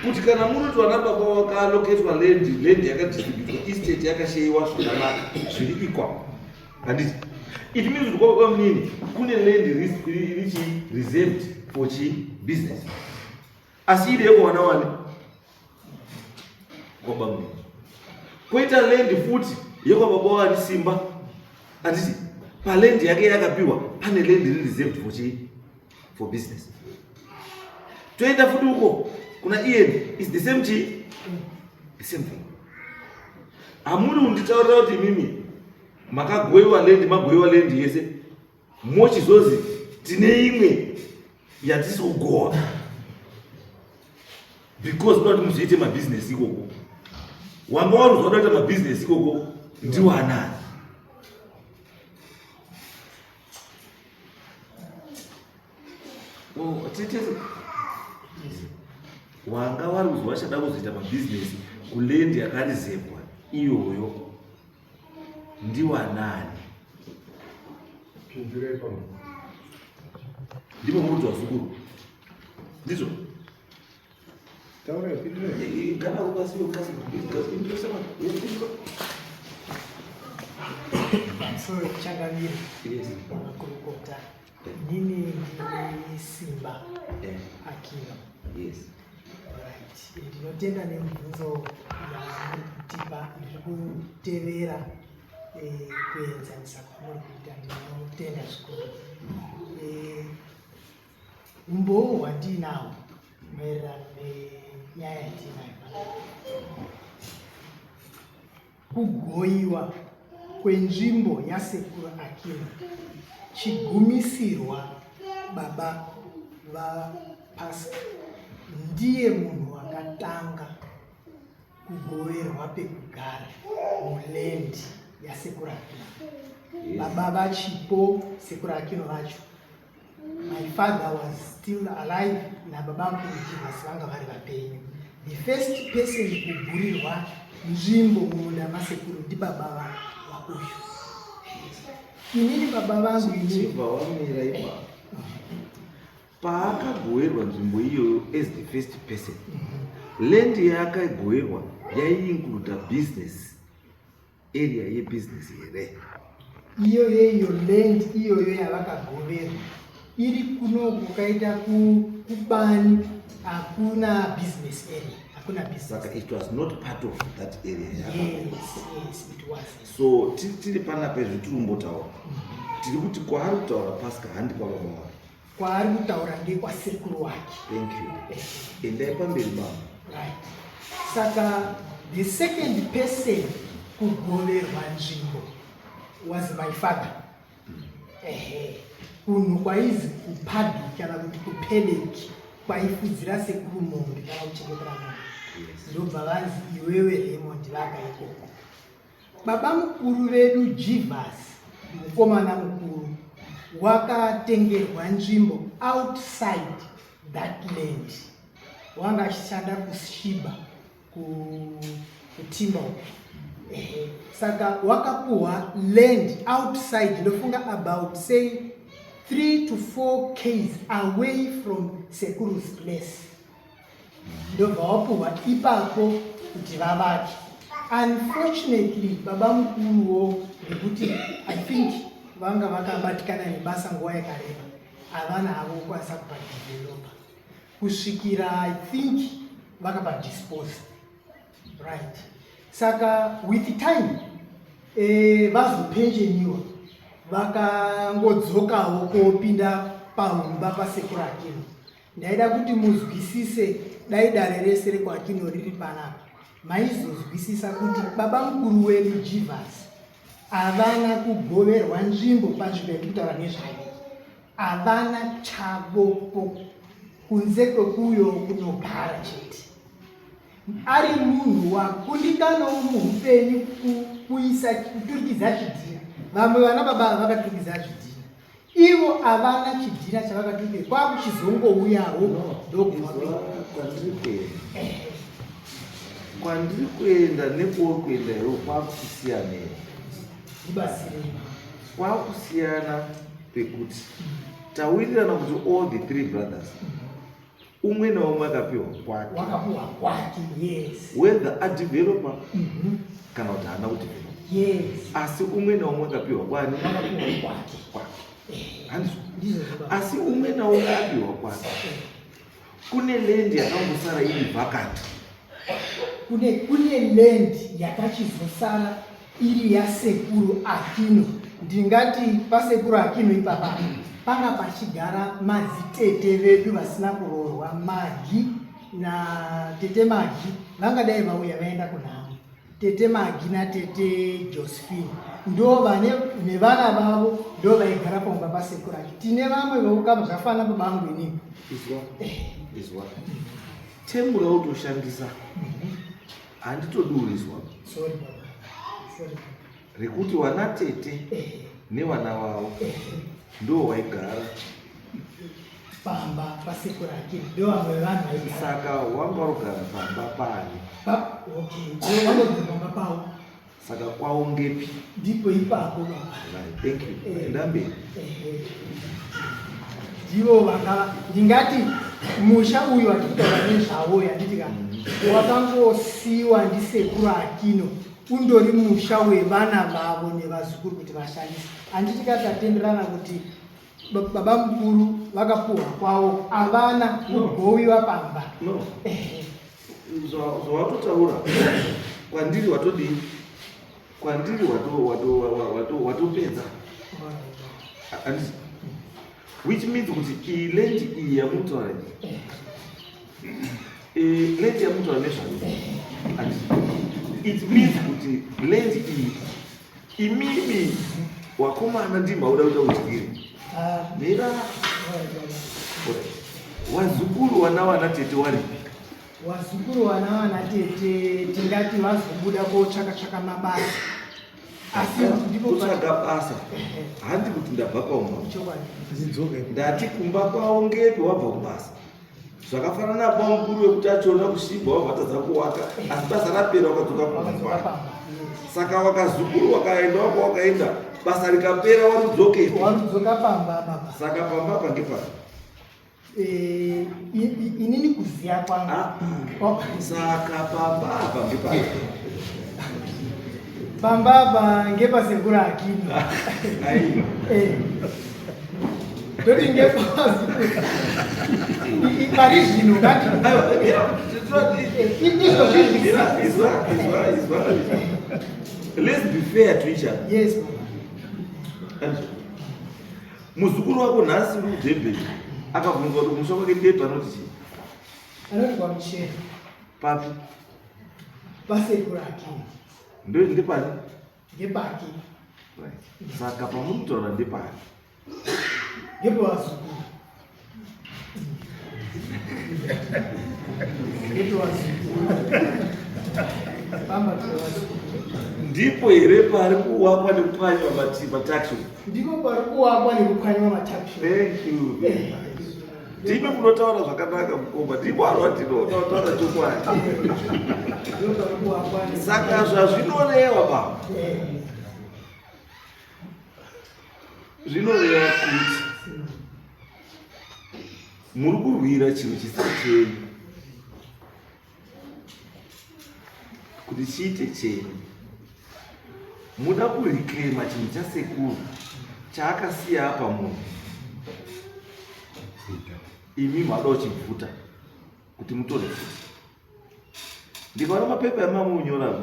kuti kana munoti wana baba wakaallocatwa lendi yakadistributwa estate yakashayiwa zvakanaka zviri equal. Handiti it means kuti kwababa munini kune lendi richi reserved for chi business, asi ide yekwana wani kwababa munini. Koita lendi futi yekwababa wani Simba. Handiti palendi yake yakapiwa pane lendi reserved for business. Toenda futi uko kuna Ian is the same thing. Hamuri kunditaurira kuti mimi makagoiwa lendi yese mochizozi tine imwe yatisogowa because not muzoite mabusiness ikoko. Wanga warudzwa kuita mabusiness ikoko ndiwo anani? Wanga warudzwa wachada kuzoita mabusiness kulendi yakarizebwa iyoyo ndiwo anani? Ndipo murudzwa wazukuru ndizvo kana ukasiyo kasi. So Changamire, kurukota nini ndine Simba Akino. Yes. Right. Ndinotenda nemibvunzo yavari kutipa, ndiri kutevera kuenzanisa kwamuri kuita, ndinotenda zvikuru. Umboo hwandinawo maererano nenyaya yatinayo, kugoyiwa kwenzvimbo yasekuru Akino chigumisirwa baba vaPascal ndiye munhu wakatanga kugoverwa pekugara mulendi yasekuru Akino. Baba vachipo sekuru Akino vacho, my father was still alive nababa mukuvasi vanga vari vapenyu. The first person kugurirwa nzvimbo mumunda masekuru ndibaba vakuyu. Inini baba vangu Chibva wamira ipa paakagoverwa nzvimbo iyoyo as the first person, lendi yaakagoverwa yaiincluda business area yebusiness here. Iyoyo land iyoyo yavakagoverwa iri kuno kukaita kubani hakuna business area. hakuna business. Saka it was not part of that area. Yes, it was. So tiri pana pezvi turumbotaura tiri kuti kwaari kutaura Pascal handi kwavava Kwaari kutaura ndekwasekuru wake. thank you endai pamberi baba. Right. Saka the second person kugoverwa nzvimbo was my father. Kunhu kwaizi kupadhi kana kuti kupeleki kwaifudzira sekuru mombe kana kuchengetera mombe. Ndobva vanzi iwewe Raymond vaka ikoko. Baba mukuru vedu Jivas, mukomana mukuru, wakatengerwa nzvimbo outside that land. Wanga achishanda kushiba kutimba. Saka wakapuhwa land outside, ndofunga about say 3 to 4 k's away from Sekuru's place. Ndobva wapuhwa ipapo kuti vavake. Unfortunately, baba mukuruwo nekuti I think vanga vakabatikana nebasa nguva yakareba, havana havo kukwanisa kupadevelopa kusvikira I think vakapadispose. Right. Saka with time vazopenjeniwa vakangodzokawo kopinda paumba pasekuru Akino. Ndaida kuti muzwisise dai dare rese rekwaAkino riri panapa, maizozwisisa kuti baba mukuru wedu Jivas havana kugoverwa nzvimbo panzvimbo yekutaura nezvayo. Havana chavopo kunze kwekuyo kunogara chete. Ari munhu wakundikanawo muupenyu kuturikidza chidhina. Vamwe vana baba vakaturikidza zvidhina, ivo havana chidhina chavakaturikidza, kwakuchizongouyawo kwandiri kuenda nekwaukuenda iwo kwakusiyana. Kwakusiyana pekuti tawirirana kuti all the 3 brothers umwe naumwe akapiwa kwake, whether adeveloper kana kuti haana kudevelopa, asi umwe naumwe akapiwa kwake. Asi umwe naumwe apiwa kwake, kune land yakangosara iri vacant. Kune land yakachizosara iri yasekuru Akino. Ndingati pasekuru Akino ipapa panga pachigara madzitete vedu vasina kuroorwa, Magi na tete Magi vangadai vauya vaenda kunhamo. Tete Magi na tete Josephine ndo vane nevana vavo ndo vaigara paumba pasekuru Akino. Tine vamwe vaukama zvafana babangu inini. Izwa temu rautoshandisa handitodurizwa rekuti wana tete nevana vavo ndo waigara pamba pasekuru Akino, ndo vamwe vanhu vaigara. Saka wanga warugara pamba pari wanogara pavo, saka kwavo ngepi? ndipo ipapo baba. Thank you. Enda mberi. Ndivo vanga ndingati musha uyu watikutaura nezvavo yanditi wakangosiyiwa ndisekuru Akino undori musha wevana vavo nevazukuru kuti vashandise. Handiti katatenderana kuti baba mukuru vakapuhwa kwavo, havana kugowiwa pamba. No. Zvawatotaura kwandiri watodii? Kwandiri watopedza. Which means kuti iyi land iyi yamutaura land yamutaura nezvayo. It means kuti land iyi imimi wakomana ndimauda kuita kutyiri mira wazukuru wana tete wari wazukuru wana tete tingati vazobuda kotsvaka mabasa. Asi ndipo kutsvaga basa handi kuti ndabva paumba ndati kumba kwavo ngepi wabva kubasa. Zvakafanana baba mukuru wekuti achiona kushiba wabvatadza kuwaka, asi basa rapera wakadzoka kumba. Saka wakazukuru wakaenda wako wakaenda, basa rikapera waridzoka pamba baba. Saka pamba apa ngepari? Inini kuziya kwangu. Saka pamba apa ngepari? Pamba apa ngepasekuru Akino. ndoti ngepazi pari zvino ngati izvo Let's be fair to each other. yes Muzukuru wako nhasi uri kudhebheni akabvunzwa kuti kumusha kwake ndepi anoti chii? anoti kwamusheni Papi? pasekuru akini Ndepani? ngepaki Saka pamuri kutaura ndepani? ngepavazukuru Ndipo here pari kuwakwa nekupwanywa matakshop. ndipo pari kuwakwa nekupwanywa matakshop. Thank you. Ndime kunotaura zvakanaka mukoma, ndipo anotaura chokwadi. Saka zvazvinoreva baba. Zvinoreva kuti muri kurwira chinhu chisiri chenyu. Kuti chiite chenyu. Muda kurikema chinhu chasekuru chaakasiya apa munhu. Imi mada uchibvuta kuti mutore futi. Ndikaona mapepa emamunyora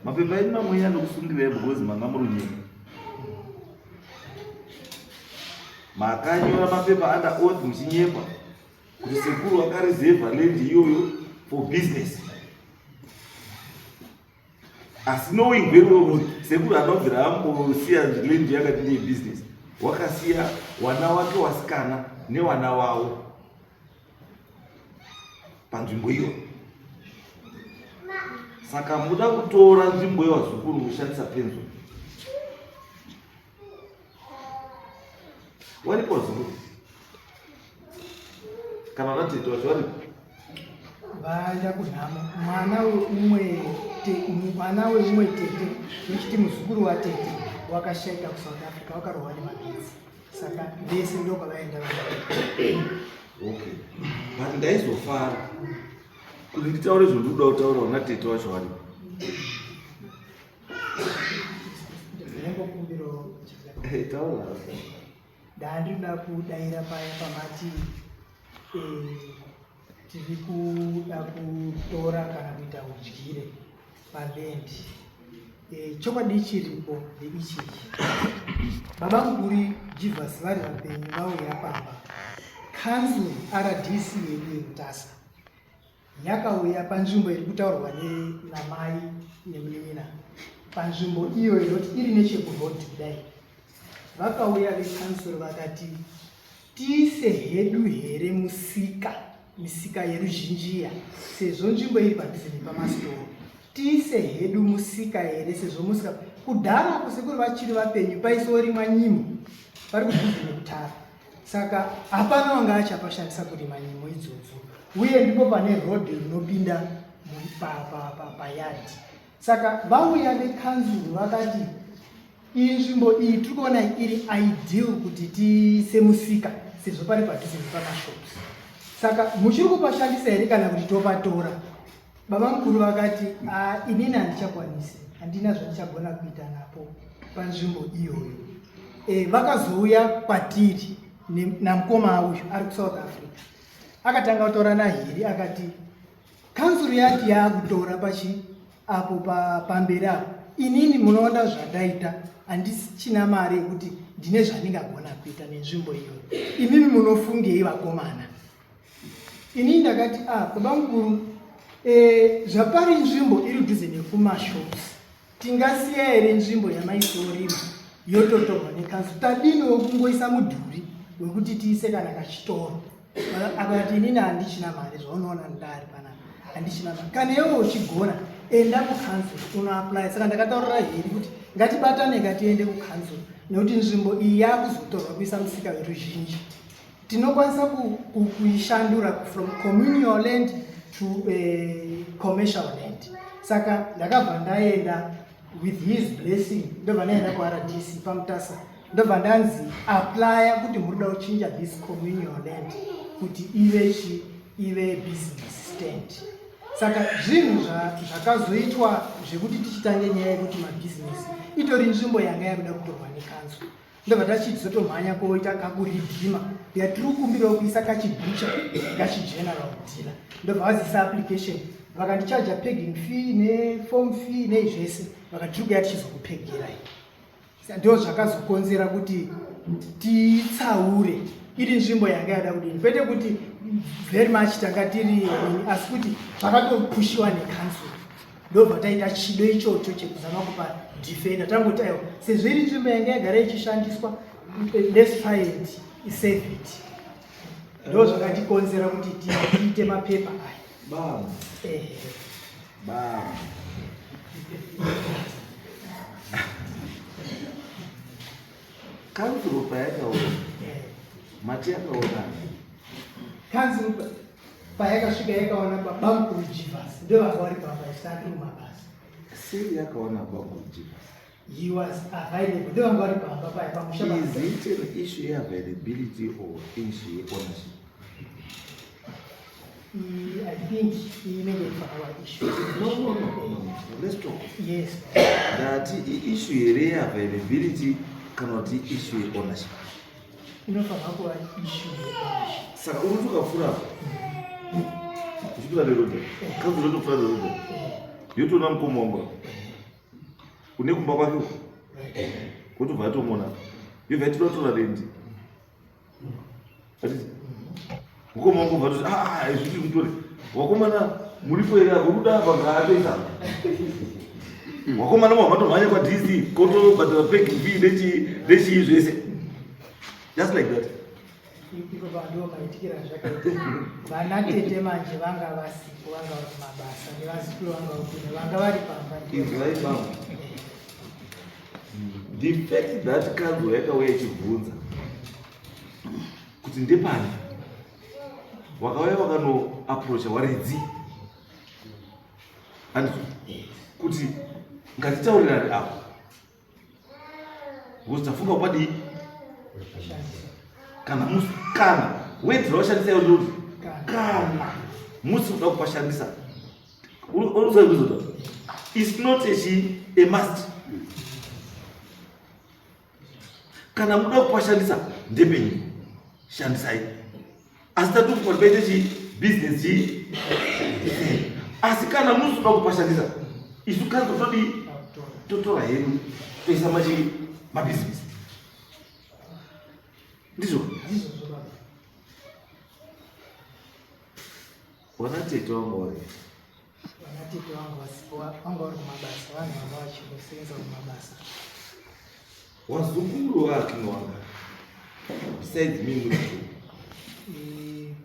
mapepa enyu mamwe anokusungirai because manga muri nyika. Makanyora mapepa under oath muchinyepa kuti sekuru akareserva land iyoyo for business. Asi knowing very well sekuru anobvira ambosiya land yakati ndeye business. Wakasiya wana wake wasikana newana wavo panzvimbo iyo. Saka muda kutora nzvimbo yevazukuru mushandisa penzo. Waripo zukuru? Kana vatete vacho varipo? Vaenda kunhamo. Mwana weumwe tete, nechiti muzukuru watete wakashaika kuSouth Africa, wakarohwa nemagetsi. Saka vese ndokwavaenda Okay. But ndaizofara kuti nditaure zvondinoda kutaura una tete wacho waripo. Taura. Ndandinoda kudaira paya pamati tiri kuda kutora kana kuita udyire palendi. Chokwadi chiripo ndeichi. Baba mukuru Jivas vari vapenyu vauya pamba. Council RDC yedu yeMutasa yakauya panzvimbo iri kutaurwa namai nemunina. Panzvimbo iyo inoti iri nechekurodhi kudai. Vakauya veCouncil vakati tiise hedu here misika yeruzhinjiya sezvo nzvimbo iri padhuze nepamasitoro. Tiise hedu musika here sezvo musika kudhara kusekuru vachiri vapenyu paisorimwa nyimo vari kudhuze nekutara. Saka hapana wanga achapashandisa kurima nyimo idzodzo, uye ndipo pane road rinopinda payadi. Saka vauya veCouncil vakati iyi nzvimbo iyi tiri kuona iri ideal kuti tiise musika sezvo pari padhuze nepamashops. Saka muchiri kupashandisa here kana kuti topatora? Baba mukuru vakati inini handichakwanisi, handina zvandichagona kuita napo panzvimbo iyoyo. Vakazouya kwatiri namukoma uyu ari kuSouth Africa, akatanga kutora nahiri akati Council yati yakutora apo pamberi apo, inini munoona zvandaita handisina mari yekuti ndine zvandingagona kuita nenzvimbo iyoyo, imimi munofungei vakomana? Inini ndakati baba mukuru, zvapari nzvimbo iri kudhuze nekumashops, tingasiya here nzvimbo yamaisorima yototorwa neCouncil? Tadiniwo kungoisa mudhuri wekuti tiise kana kachitoro? Akati inini handichina mari, zvaunoona ndari panapa handichina mari. Kana iwewe uchigona enda kuCouncil unoapply. Saka ndakataurira heri kuti ngatibatane ngatiende kuCouncil nekuti nzvimbo iyi yakuzotorwa kuisa musika weruzhinji. Tinokwanisa kuishandura from communal land to commercial land. Saka ndakabva ndaenda with his blessing, ndobva ndaenda kuRDC paMutasa, ndobva ndanzi applya kuti murida kuchinja this communal land kuti ive business stand. Saka zvinhu zvakazoitwa zvekuti tichitange nyaya yekuti mabusiness itori nzvimbo yanga yakuda kutorwa neCouncil. ndobva tachizotomhanya koita kakuridhima yatiri kukumbirawo kuisa kachibhucha kachigeneral dila ndobva vazisa application vakandichaja pegging fee neform fee neizvese vakatiri kuya tichizokupegerai ndo zvakazokonzera kuti titsaure iri nzvimbo yanga yada kudini kwete kuti very much tanga tiri asi kuti vakatopushiwa necancel ndobva taita chido ichocho chekuzama kupa defender tangoti aiwa sezvo iri nzvimbo yanga yagara ichishandiswa let's find save it ndo zvakatikonzera kuti tiite mapepa aya Kanzuru payakaona mati yakaona kanzuru payakasvika yakaona babamukuru Jivas ndo vanga vari pamabasa mumabasa sei yakaona babamukuru Jivas. He was available ndo vanga vari pamba paya pamusha. Is it an issue of availability or issue of ownership? I think he made it for our issue. No. Let's talk. Yes. That issue of availability cannot issue of ownership. Inofanira kuva issue yeownership. Saka urikufura uchipinda neroda kanzi rotofura neroda yotoona mukoma wangu une kumba kwake wotobva yatomona yobva yatinotora rendi atiti mukoma wangu bva toti izviti mutore wakomana muripo here uruda vangaatoisa wakomana mavhatomhanya kwadc kotobhadhara pegging fee nechii zvese just like that. Ipo vanhu vaitikira zvakaita vana tete manje vanga vasipo vanga vari kumabasa nevazikuru vanga vakune vanga vari pamba. The fact that kanzuro yakauya ichibvunza kuti ndepani wakauya wakanoaprocha waredzi and kuti ngatitaurirani apo because tafunga kwadii kana wedzira washandisa yodoti kana musi uda kupashandisa unozaizvizota is not a must. Kana muda kupashandisa ndepenyu shandisai asi tatukupa paite business asi kana musi uda kupashandisa isu kanzo todi totora hedu toisa mabusiness ndizvo wanatete wangu vari vanatete vangu vasipo vanga vari kumabasa vanhu vanga vachinosenza kumabasa wazukuru wake wanga besides me mutu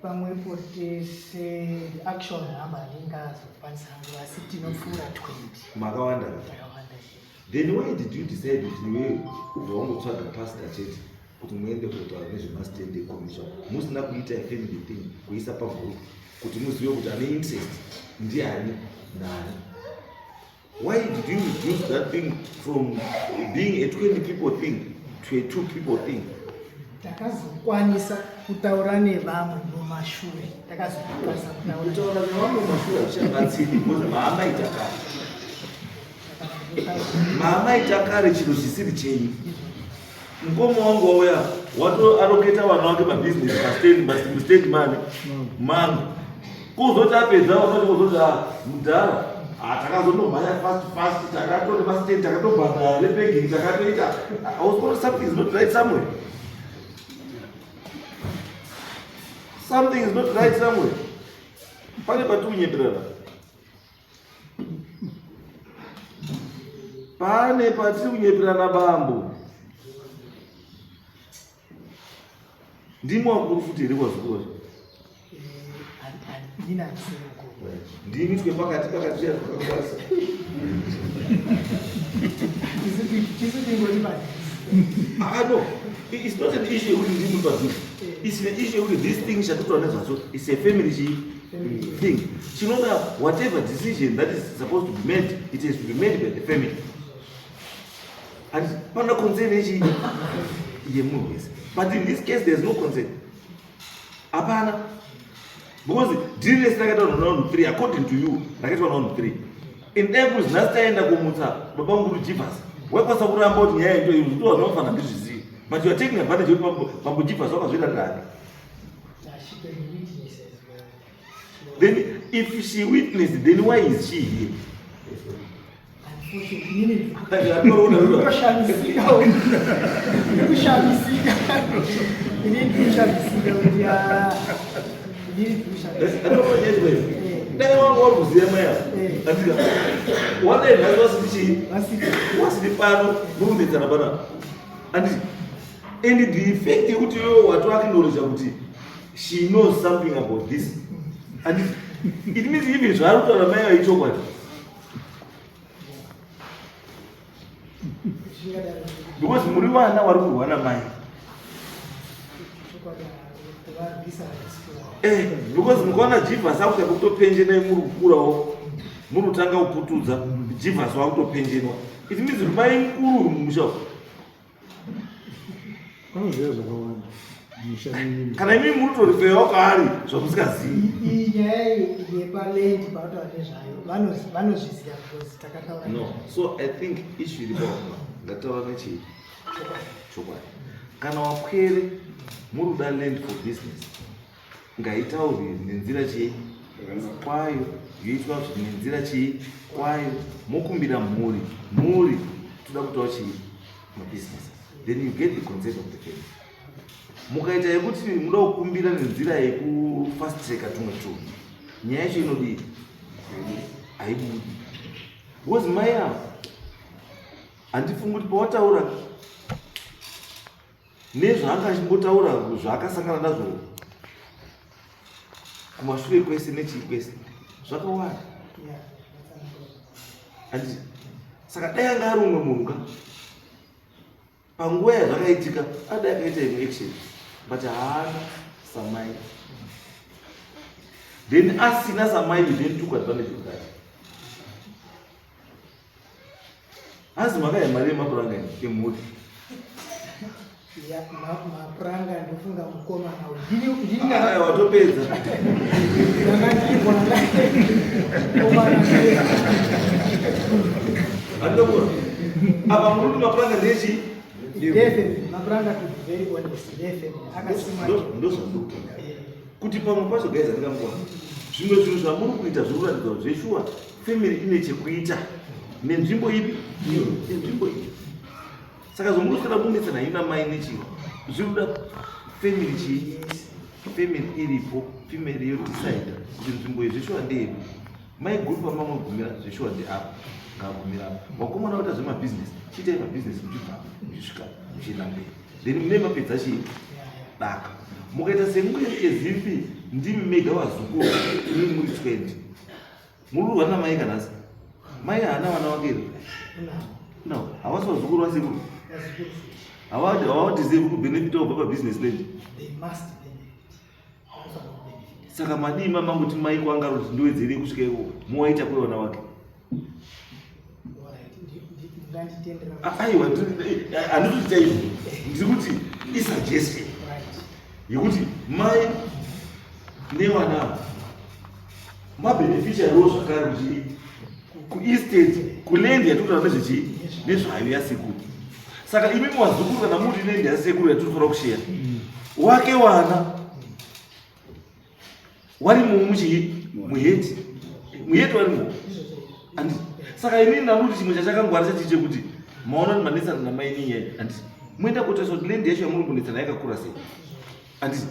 pamwepo tese action hamba ndingazokwanisa hangu asi tinofura 20 makawanda takawanda. Then why did you decide kuti niwe ubva wangotsvaga pastor chete kuti muende kutaura nezvemastende commission musina kuita family thing kuisa pabhuku kuti muzive kuti ane interest ndiani nani? Why did you reduce that thing from being a 20 people thing to a 2 people thing? Takazokwanisa kutaura nevamwe mumashure takazokwanisa kutaura nevamwe mumashure zvichabatsiri because mama itakare chiro chisiri chenyu. Mukoma wangu wauya watoaroketa vana vake mabusiness mistake mani mangu kuzoti apedza wasati kuzoti mudhara takazondomhanya fast takatore masteni takatobhadhara repegging takatoita something is not right somewhere. Something is not right somewhere. Pane patikunyeperana, pane patiri kunyeperana bambo. Ndimo wakuru futi here kwazvikora. Ndimi twe pakati zvakakwanisa. No, it's not an issue with ndimi pazviri. It's an issue with this thing shatutora nezvazo. It's a family thing. Chinoda whatever decision that is supposed to be made, it has to be made by the family. And pana concern echi yemunhu wese. But in this case, there is no consent. Apana. Because deal is like on 3, according to you, like on 3. In April, last time, the Gomuta, Babanguru Jivas, what was around about the end, you do not find a busy. but you are taking advantage of mambo jivha zvakazvida ndani. She can witness as well. Then if she witnessed, then why is she here? Unfortunately, Kushamisa. kushamisa And the effect you what knowledge she knows something about this. And it means even because Muriwana Waruana Mai. Because Mukona Jivas out of to pension Murukura, Murutanga Putuza, Jivas out of pension. It means buying Kuru Musho. Can I mean Mutu Feokari? So Muscasi. No, so I think issue is that kana wakwere muruda land for business ngaitauri nenzira chii kwayo yoitwa kuti nenzira chii kwayo mokumbira mhuri toda kutaura chii mabusiness, then you get the concept of the family. Mukaita yekuti muda kukumbira nenzira yekufast track tumwe tunhu, nyaya yacho inodii haibudi. Because maya handifungi kuti pawataura nezvaangachimbotaura zvaakasangana nazvo kumashure kwese nechii kwese zvakawanda. Handi saka dai anga ari umwe munhu panguva yazvakaitika adai akaita imwe action, but haana samai, then asina samai then took advantage of that. Asi makaya mari yemapuranga emhuri mapuranga ndofunga mukoma watopedza andokura apa muri kuti mapuranga ndechi mapuranga ndozvandokuta kuti pamwe pacho gaiza ndingamukona zvimwe zvinhu zvamuri kuita zviri kuratidza kuti zveshuwa family ine chekuita nenzvimbo ipi nenzvimbo ipi. Saka zvomunosvika munetsana haina mai nechiro zvirikuda family chii family iripo, family yodecide kuti nzvimbo iyi zveshuwa ndeyedu. Mai guru pamamwe gumira zveshuwa ndeapo ngagumira apo. Vakomana kuita zvemabusiness chiitai mabusiness muchibva muchisvika muchienda mberi, then mune mapedza chii daka. Mukaita semwiri ezimbi ndimi mega wazukuru imi muri 20 mururwa namai kanasi mai haana vana vake here? No, havasi vazukuru vasekuru, havadhizevi kubenefita kubva pabusiness land. Saka madima mangoti mai kwanga kuti ndiwedzere kusvika iko muwaita kwevana vake. Aiwa handitoti chaizvo, ndiri kuti isuggestion yekuti mai nevana mabeneficiario zvakare kuti kuestate kulendi yatinotaura nezvechii nezvayo yasekuru. Saka imi wazukuru kana muri lendi yasekuru yatinofanira kushera wake wana warimo muchii muheti warimo. And saka inini ndamuti chimwe chachakangwara chachii chekuti maona kuti manetsana namai ninyaya handiti moenda kuotaisa kuti lendi yacho yamuri kunetsana yakakura sei, handiti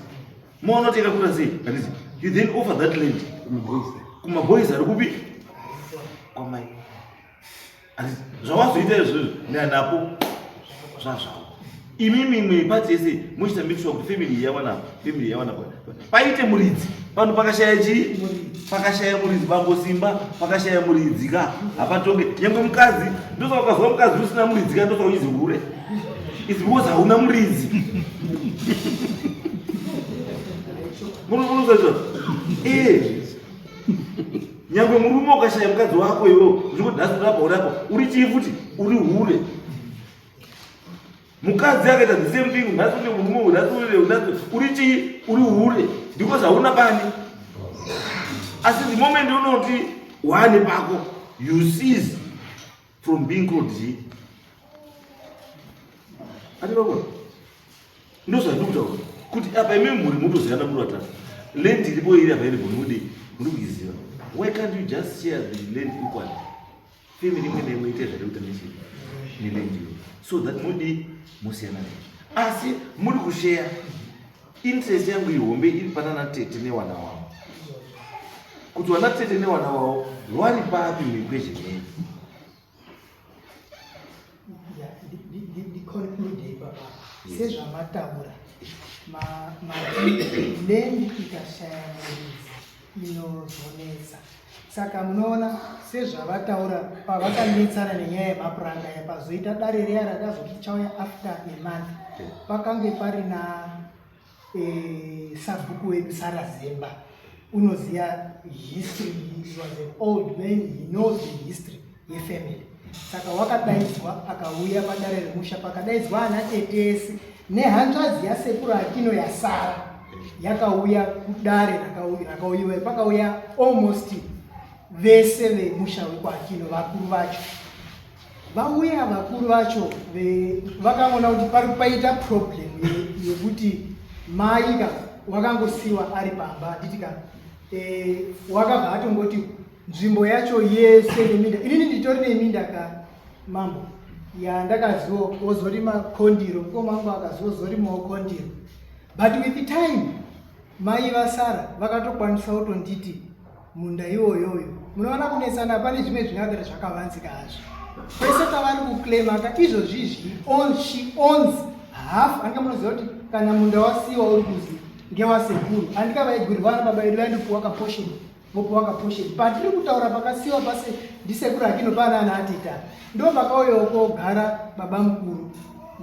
maona kuti yakakura sei, handiti you then offer that land kumaboys ari kupi kwamai. Zvavazoita izvozvo neanapo zvazvavo. Imi mimwe pati yese muchita make sure kuti family yawana paite muridzi. Pano pakashaya chii? Pakashaya muridzi. Bambo Simba pakashaya muridzi ka hapatonge nyangwe mukadzi. Ndosaka ukazwa mukadzi usina muridzi ka ndosaka uchizingure. It's because hauna muridzi. Munozoita nyangwe murume ukashaya mukadzi wako iwo ndikuti nhasi urapo uri chii futi uri hure. Mukadzi akaita the same thing nhasi uri murume nhasi uri chii uri hure because hauna bani. Asi the moment unoti wane pako you cease from being called chii. Ati pako ndozvandikutaura kuti apa imi muri mutoziyana muri vatatu land iripo iri available muri kuiziva. Why can't you just share the land equally? Family imwe neimwe ite zvakaita neland iyo so that muri musiyana asi muri kushare interest yangu ihombe iri panana tete newana wavo kuti wana tete newana wavo vari papi muequation yedu. Ndiconclude baba sezvamataura land ikashaya muridzi inozonetsa. Saka munoona sezvavataura pavakanetsana nenyaya yemapuranga yapazoita dare riya rakazoti chauya after a month pakange parina sabhuku wedu Sarazemba unoziya history. He was an old man, he knows the history yefamily. Saka wakadaidzwa akauya padare remusha, pakadaidzwa ana tetesi nehanzvadzi yasekuru Akino yasara yakauya kudare rakauyiwa pakauya almost vese vemusha wekwaAkino vakuru vacho vauya. Vakuru vacho vakaona kuti pari paita problem yekuti mai wakangosiwa ari pamba nditika wakabva atongoti nzvimbo yacho yese yeminda. Inini nditori neminda mambo yandakaziwa wozorima Kondiro, mukoma wangu akazozorimawo Kondiro, but with the time mai vasara vakatokwanisa kutonditi munda iwoyoyo. Munoona kunetsana pane zvimwe zvingadara zvakavanzika hazvo kwese kwavari kuclaima izvozvizvi she owns half. Andika munoziva kuti kana munda wasiwa uri kuzi ngewasekuru handikavaigurirwa vana baba edu vaindopuwa kaportion vopuwa kaportion. Patiri kutaura pakasiwa pase ndisekuru Akino pana ana ateta ndo pakauyawo kogara baba mukuru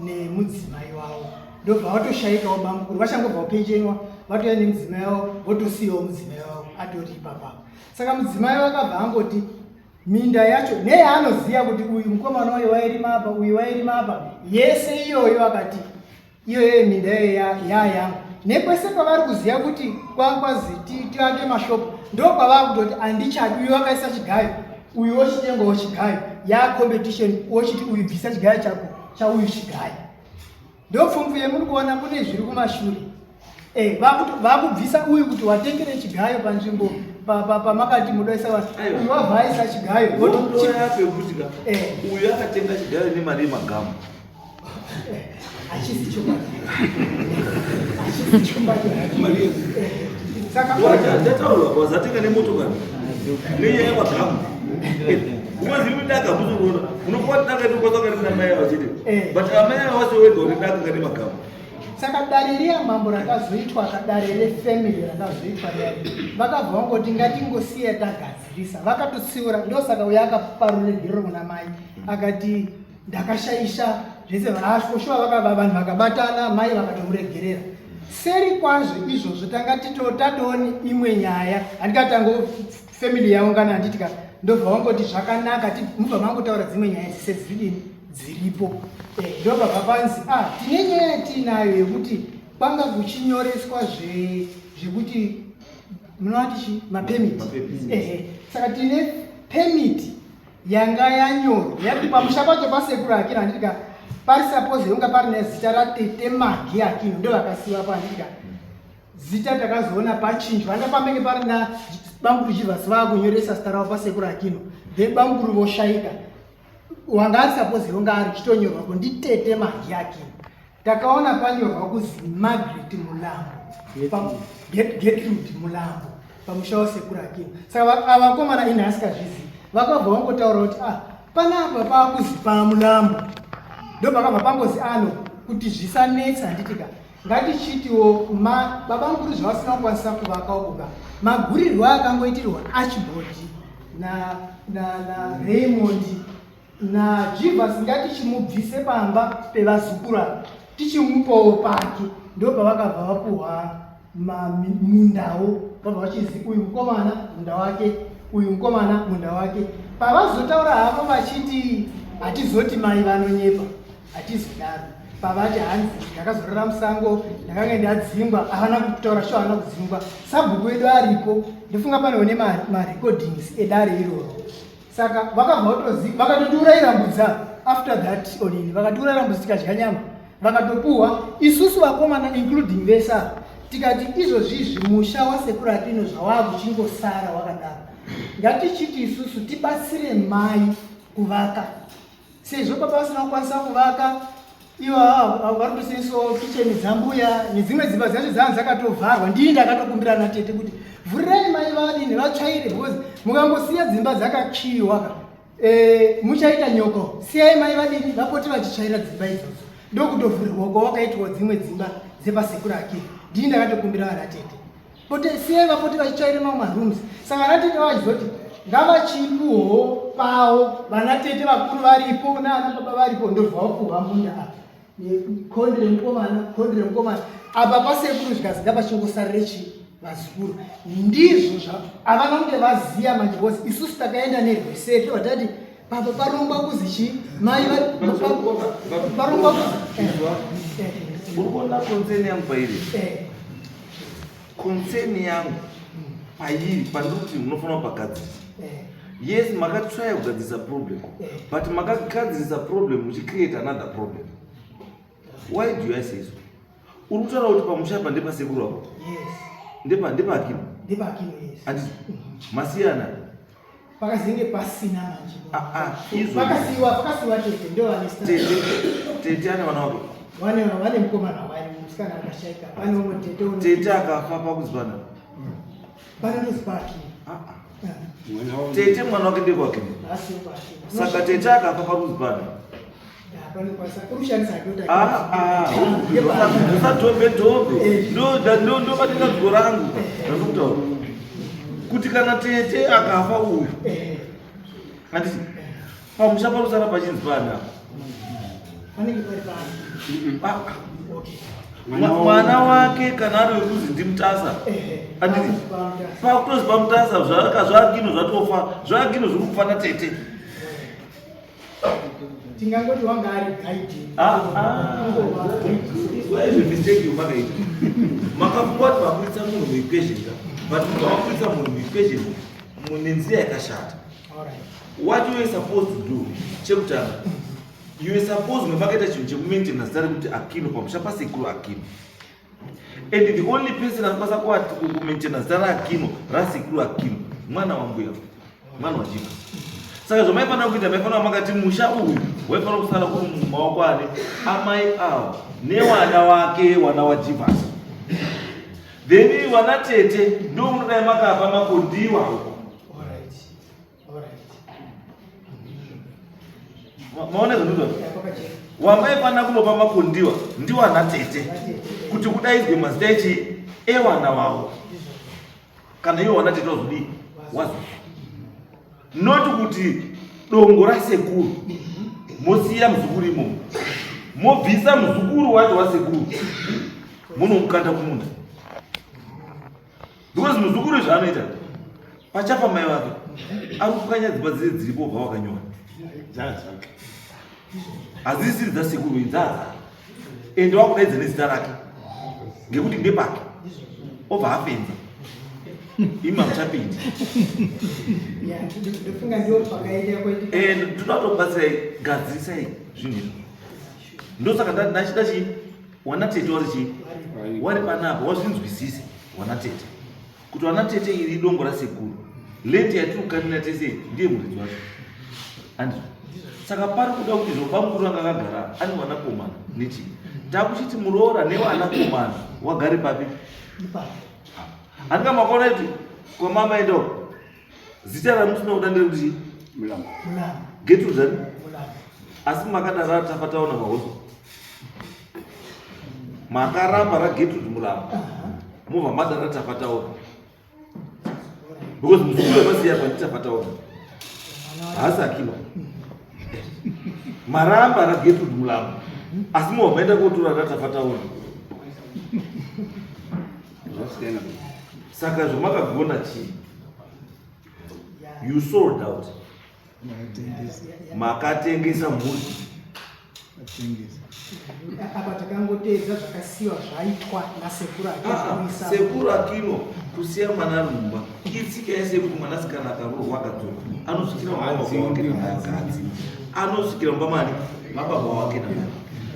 nemudzimai wavo ndobva vatoshayikawo baba mukuru vachangobva kupenjenwa vatoya nemudzimai wavo votosiyawo mudzimai wavo atori ipapapo. Saka mudzimai vakabva angoti minda yacho neyaanoziva kuti uyu mukomana uyu wairima apa uyu wairima apa yese iyoyo akati iyoyo minda yayangu. Nekwese kwavari kuziva kuti kwazi tiake mashopu ndo kwavava kutoti handichadi uyu wakaisa chigayo uyu wochitengawo chigayo yacompetition wochiti uyu bvisa chigayo chako chauyu chigayo. Ndopfumvu yemuri kuona kune zviri kumashure vakubvisa uyu kuti watengere chigayo panzvimbo pamakati mudoisa vanhu uyu wabvaisa chigayo pekuti uyu akatenga chigayo nemari yemagamu hachisi chombadi saka ndataura wazatenga nemotokari nenyaya yemagamu ukoziri kudaka muzoona unokuva daka ndikosakarina mai vachiti but amai avasowega kuti daka ngane magamu. Saka dare riya mambo rakazoitwa kadare refamily rakazoitwa yari vakabva vangoti ngatingosiya tagadzirisa vakatotsiura. Ndosaka uya akaparuregero kuna mai akati ndakashaisha zvese vashuva vakabva vanhu vakabatana mai vakatomuregerera. Seri kwazvo izvozvo tanga tatooni imwe nyaya handikatango family yaungana handitika ndobva vangoti zvakanaka mubva mangotaura dzimwe nyaya dzise dziripo ndobva papanzi tine nyaya tinayo yekuti kwanga kuchinyoreswa zvekuti munovati mapemiti. Saka tine pemiti yanga yanyorwa yati pamusha pacho pasekuru Akino handitika pari suppose unga parine zita ratete Magi Akino ndo vakasiwa panditika zita takazoona pachinjwa anda pambenge parina banguru chivhasi vakunyoresa zita ravo pasekuru Akino then banguru voshayika wanga ari suppose unga ari chitonyorwa kunditete Magi Akino. Takaona panyorwa kuzi Margaret Mulambo Gertrude Mulambo pamusha wasekuru Akino. Saka avakomana ini asikazvizivi vakabva vangotaura kuti panapa pakuzi paMulambo ndo pakabva pangozi kuti zvisanetsa handitika ngatichitiwo baba mukuru zvavasina kukwanisa kuvakawo kuka magurirwo akangoitirwa Archibald na Raymond na Jivas ngatichimubvise pamba pevazukura tichimupawo pake ndo pavakabva vapuhwa mundawo vabva vachizi uyu mukomana munda wake uyu mukomana munda wake. Pavazotaura havo vachiti hatizoti mai vanonyepa hatizodaro pavati hanzi ndakazorora musango ndakanga ndadzingwa havana kutaura sho havana kudzingwa sabhuku edu aripo ndifunga panewo nemarecordings edare iroro. Saka vakabva vakatoti urairambudza after that onini vakati urairambudza tikadya nyama vakatopuhwa isusu vakomana including vesara tikati izvozvizvi musha wasekuru Akino zvavakuchingosara wakadaro ngatichiti isusu tibatsire mai kuvaka sezvo baba vasina kukwanisa kuvaka ivo vari kusensawo kicheni dzambuya nedzimwe dzimba dzacho dzanzi dzakatovharwa ndii ndakatokumbira natete kuti vhurirai mai vadini vatsvaire because mukangosiya dzimba dzakakiiwa muchaita nyoko siyai mai vadini vapote vachitsvaira dzimba idzodzo ndokutovhurirwako wakaitwa dzimwe dzimba dzepasekuru Akino ndii ndakatokumbira vanatete pote siyai vapote vachitsvaire mamwe marooms saka vanatete vachizoti ngavachipuwo pavo vanatete vakuru varipo naana baba varipo ndozvavapuhwa munda apa kondire mukomana apa pasekuru zvikazi ngapachingosarire chi vazukuru ndizvo havana kunge vaziya manje because isusu takaenda nerwesete vatati papa parongwa kuzi chi mai parongwa urikuona konseni yangu pairi konseni yangu pairi pandikuti munofanira pagadzirisa yes makatraya kugadzirisa problem but makagadzirisa problem muchicreate another problem. Why do I say so? Uri kutaura kuti pamusha apa ndepasekuru wako ndepakino ati masiyana pakazenge pasina manje pakasiwa tete ndo tete ane vana wake vane mukomana wari musikana akashaika pane umwe tete akafa pakuzibana panonozipaki tete mwana wake ndekwake saka tete akafa pakuzibana usadhobhe ndo batingadziko rangu randokutaura kuti kana tete akafa uyu handiti pamusha parusara pachinzi pana mwana wake kana ari wekuzi ndimutasa handiti pakutozi pamutasa zvaakino zvatofa zvaakino zviri kufana tete tingangoti wanga ari guide mistake makaita makafunga kuti makuisa munhu muequation but mukamakuisa munhu muequation nenzira yakashata. What you are supposed to do chekutanga you are supposed makaita chinhu chekumaintaina zita rekuti Akino pamusha pasekuru Akino and the only person anokwanisa kumaintaina zita raAkino rasekuru Akino mwana wambuya mwana wajika. Saka zvamaifanira kuita maifanira makati musha uyu waifanira kusara kuri mumaoko ane amai avo newana wake wana waJivhasi then wana tete ndo munodai makapa makondiwa uko. Maona zvinhu wamaifanira kunopa makondiwa ndiwana tete kuti kudaidzwe mazita echi ewana wavo kana iwo wana tete wazodii wazo noti kuti dongo rasekuru mosiya muzukuru imomo mobvisa muzukuru wacho wasekuru munomukanda kumunda because muzukuru zvaanoita pachafa mai vake ari kukanya dzimba dzese dziripo bva wakanyora hadzisiri dzasekuru idzaza ende wakudaidza nezita rake ngekuti ndepake obva afenza ima muchapindi ndinatobatsirai gadzirisai zvinhu izvi ndosaka ndachida chii wana tete wari chii wari panapa wazvinzwisise wana tete kuti wana tete iri dongo rasekuru leti yatiri kukanina tese ndiye muridzi wacho andizvo saka pari kuda kuti zvopamukuru anga akagara ane wanakomana nechii takuchiti muroora newanakomana wagare papi handingamakona kuti kwamama endoko zita ramusina kuda nderekuti Getrude asi makadara tafa taona mahoso makaramba raGetrude Mulamba mubva madara tafa taona because muzukuru wemasiya panditafa taona haasi Akino maramba raGetrude Mulamba asi mubva maenda kotora ratafa taona saka zvamakagona chii you sold out makatengesa mhuri apa takangoteedza zvakasiyiwa zvaitwa nasekuru Akino. Sekuru Akino kusiya mwana rumba itsika yese kuti mwanasikana akarorwa akadzoka anosvikira mumba wake namai vakadzi anosvikira mumba mani mababa wake namai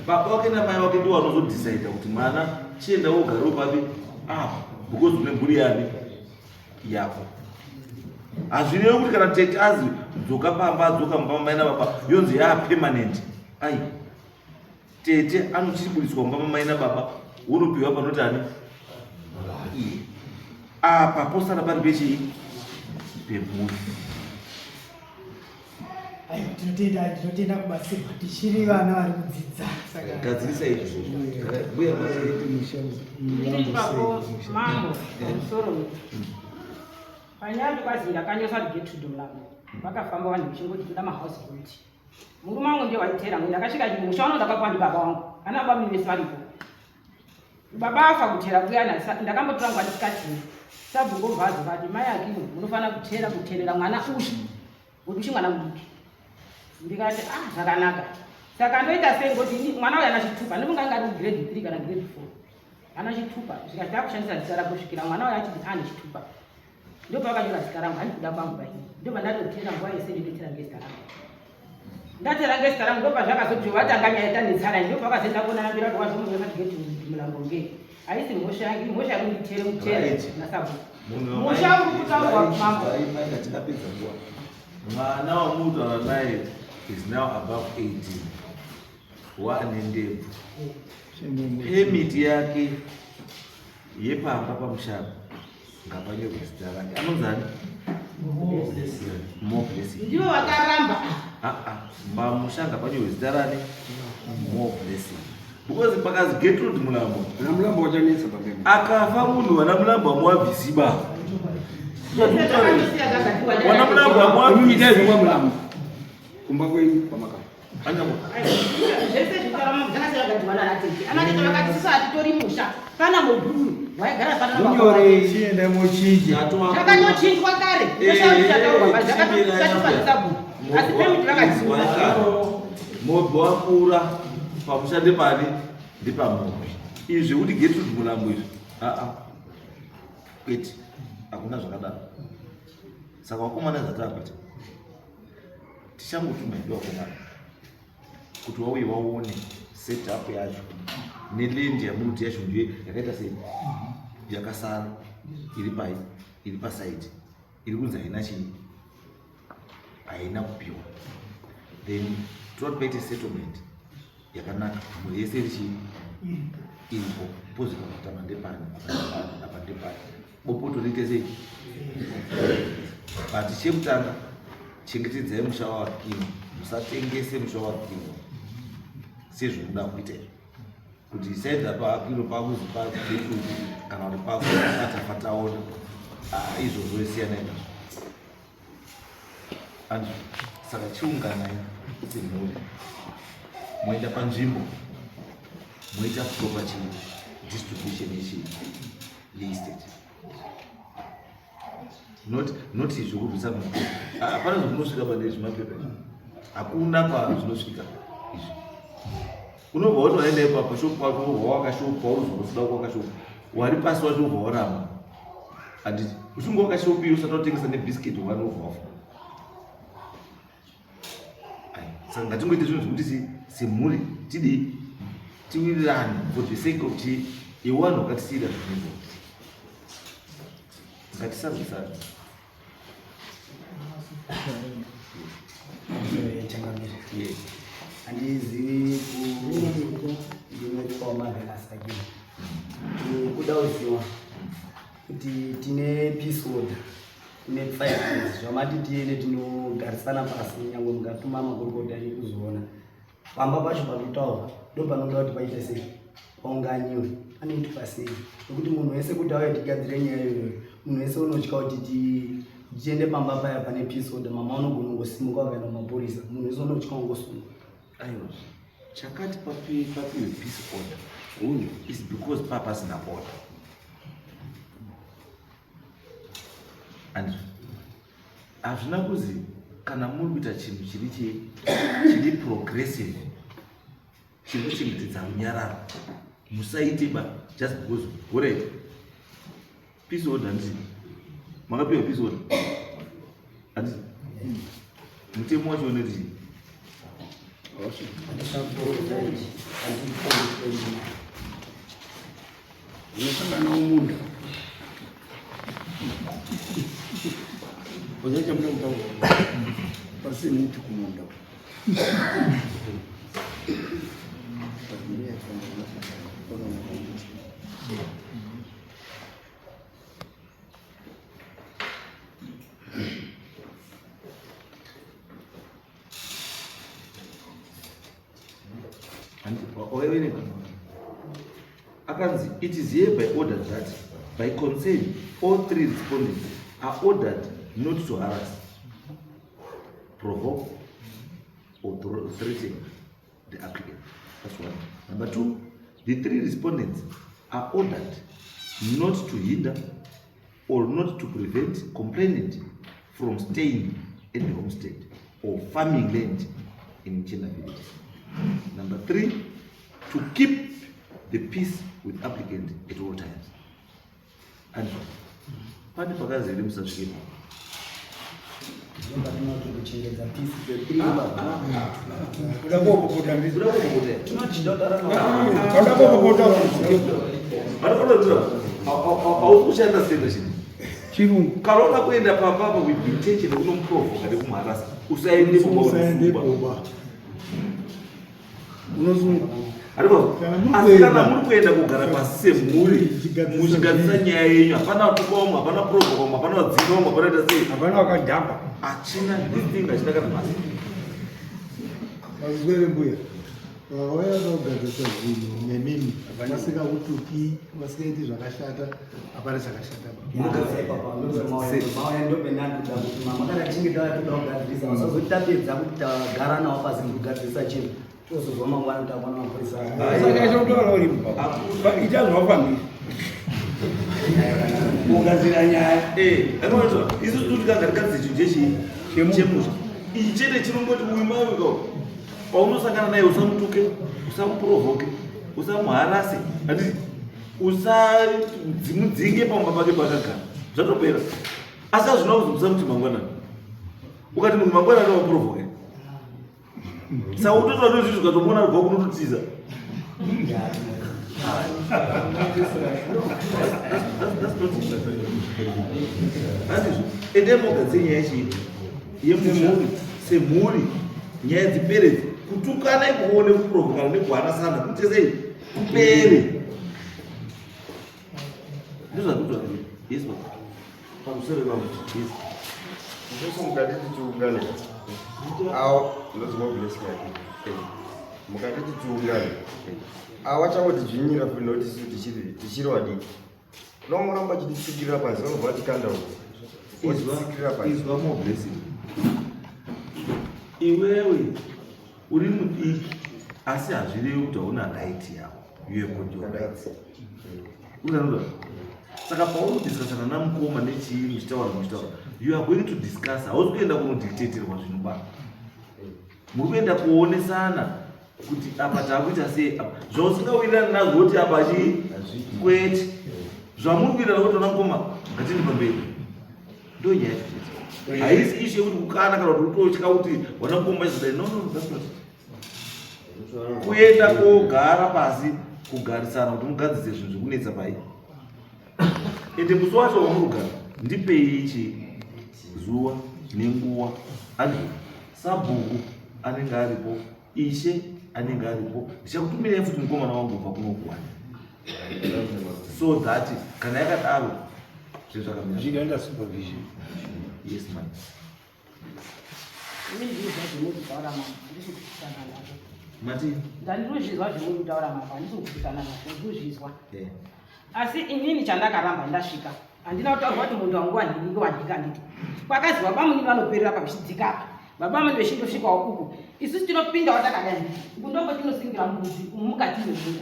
baba wake namai wake ndiwo vanozodhisaidha kuti mwana chienda wogaro papi apa because une mburi yani yako. Hazvinewo kuti kana tete azi dzoka pamba adzoka mumba mai nababa yonzi permanent. Ai tete anochiburiswa mumba mai nababa unopiwa panoti ani apa posara pari pechii pemhuri. Aiwa, tinotenda kubatsirwa tichiri vana vari kudzidza. Gadzirisa izvo. Buya Ipapo mambo musoro panyaya kwazi ndakanyosa Gertrude Mlambo vakafamba vanhu vachingoti toda mahousehold. Murume wangu ndiye waitera mwini ndakasvika chimusha uno ndakapiwa ndibaba wangu ana baba mimi varipo. Baba afa kutera kuyana ndakambotora ngwani sikatini sabvungo bvadzo vati mai akino unofana kuterera mwana uyu kuti uchi mwana muduki. Ndikati zvakanaka. Saka ndoita sei ngoti mwana uyu ana chitupa ndinonga ngari grade 3 kana grade 4. Ana chitupa zvikata kushandisa dzara rako kusvikira mwana uyu achiti ane chitupa. Ndipo pakanyora zita rangu handikuda kwangu bai. Ndipo ndatotera nguva yese ndinotera ngezita rangu. Ndatera ngezita rangu ndipo zvakazoti vatanganya yaita netsara ndipo pakazoenda kuona nambira kuti wazomuyema Gertrude Mlambo ngei. Haisi mhosva yangu mhosva yangu mutere nasabu. Mhosva uri kutaurwa mambo. Tikapedza nguva. Mwana wamutaura naye is now above 18. Wane ndebvu. Permit yake yepamba pamushana ngapanyorwe zita rake. Anonzani? More blessing. Ndivo vakaramba. Pamushana ngapanyorwe zita rake more blessing. Because pakazi Gertrude Mlambo. Ana Mlambo wachanetsa pambeni. Akafa munhu wana Mlambo amwabvisiba. Wana Mlambo Amumita izvo Mlambo. Kumba kwenyu kwamaka. Zvese zvikarama zvakasiyana gadhimana natete. Anati vakati sisa atitori musha. Pana mubhuru waigara pana baba. Munyore chienda mochinja. Zvakanyochinjwa kare. Zvakataurwa zvakatupa sabhu. Asi pemiti vakadzima. Mobho wakura pamushande pani ndipamobho. Izvi zvekuti Gertrude Mlambo izvi. Kwete. Hakuna zvakadaro. Saka wakomana zvatakuita. Tichangotuma ido wakomana. Kuti wauye waone setup yacho neland yamuti yacho ndiye yakaita sei yakasara iri pai iri paside iri kunzi haina chini haina kupiwa then topaite settlement yakanaka mhuri yese iri iripo pozika kutama ndepani apa ndepani bopoto riite sei but chekutanga chengetedzai musha wakino musatengese musha wakino sezvo muda kuita kuti isaidza paakino pakuzi pakuti kana kuti pakuata pataona izvozvo isiyana ina andu saka chiunganai semhuri moenda panzvimbo moita property distribution yeestate not zvokurwisa munhu hapana zvomunosvika pane zvimapepa hakuna pazvinosvika izvi unobva wati waenda ipapo shopu wako ubva wakashopa uzokusuda kwakashopa wari pasi wacho ubva warama handiti uchinge wakashopiyo usati watengesa nebhisiketi wanobva wafa. Saka ngatingoite zvinhu zvekuti semhuri tidi tiwirirane for the sake of kuti iwanhu wakatisiyira zvinhu ngatisarwisane. Changamire. Handizivi ndinoitwa mavhenasakini kuda kuziva kuti tine peace order tine 5 years zvamati tiene tinogarisana pasi nyangwe mukatuma makurukota ekuzoona pamba pacho panotaura ndo panoda kuti paite sei paunganiwe anoitwa sei nekuti munhu wese kuti auye tigadzire nyaya iyoyo munhu wese unotya kuti tiende pamba paya pane peace order mama unogona kungosimuka wakaenda kumapurisa munhu wese unotya kungosunga. Aiwa, chakati papiwe peace order is because purpose na order. And hazvina kuzi kana muri kuita chinhu chiri progressive chiri kuchengetedza runyararo musaite ba just because gore peace order ndii makapiwa peace order handiti mutemo wacho unoti unosangana umunda uzaita muda kutaura pasini kuti kumunda Akanzi, it is hereby ordered that by consent all 3 respondents are ordered not to harass, provoke or threaten the applicant. That's one. Number 2, the 3 respondents are ordered not to hinder or not to prevent complainant from staying at the homestead or farming land in Chena village. Number 3, to keep the peace with applicant at all times. And pani pakazi iri musasvika aukushanda senda chirungu karona kuenda papapa with intention unomuprovoka nekumharasa usaende kuba unozunga asi kana muri kuenda kugara pasi semhuri muchigadzisa nyaya yenyu hapana kukaumwe hapana provokaumwe hapana kudzingaumwe hapana ita sei hapana wakadhakwa hachina disting hachina kana masi mazwere mbuya wauya kugadzisa zvinhu nemimi vasingautuki vasingaiti zvakashata hapana chakashata makatachingetaakuda kuti tagara nawo pasi kugadzisa chinhu tozozwa mangwana kuti akwana mapurisa sakaitotaura uri ichazvafambiri kugadzira nyaya anoita isu tutikanga tikadzisa chinhu chemusha ichi chete chinongoti uimaika paunosangana naye usamutuke usamuprovoke usamuharase handiti usamudzinge pamba pake pakagara zvatopera asi hazvina kuzomusa muti mangwanani ukati munhu mangwanani wamuprovoke saka utotoa nozvizvi ukatomona kubva kunototiza handizvo ende mogadzire nyaya chii yemumhuri semhuri nyaya dziperedzi kutukana ikuone kuprovokana nekuhanasana kuti sei kupere ndozvakuitwa yes pamusoro pamutisi mukatiti tiungane awo ndozimobilesika mukatiti tiungane awo achangotijvinyira finotisi tichiri wadiki unomoramba chititsikirira pasi vanobva tikanda otitsikirira pasi izwa moblessing iwewe uri mudiki asi hazvirevi kuti hauna right yavo uyekojoa saka paunodiscusana namukoma nechii muchitaura you are going to discuss hausi kuenda kunodictaterwa zvinhu bana muri kuenda kuonesana kuti apa taakuita sei zvausingawirirani nazvo kuti apa chii kwete zvamuri kuirana kuti ona mukoma ngatini pamberi ndo nyaya yacho haisi ishe kuti kukana kana kuti utotya kuti wana mukoma izodai no that's not kuenda kogara pasi kugarisana kuti mugadzise zvinhu zvikunetsa pai ende musi wacho wamurugara ndipei ichi zuva nenguva andi sabhuku anenge aripo ishe anenge aripo ndichakutumirai futi mukomana wangu kubva kunokuwani so that kana yakadaro zvezvakamira zvigaenda supervision yes man mati ndandiruzvizwa zvimuri kutaura mapa handisi kupikana nazvo ndiruzvizwa asi inini chandakaramba ndasvika handina kutaurwa kuti munhu wangu wandinike wandika nditi kwakazi baba muni vanoperera pazvidzikapa baba muni vechindosvikawo uku isusu tinopinda watakadai kundokotinosingira mbuzi mukati mezvinda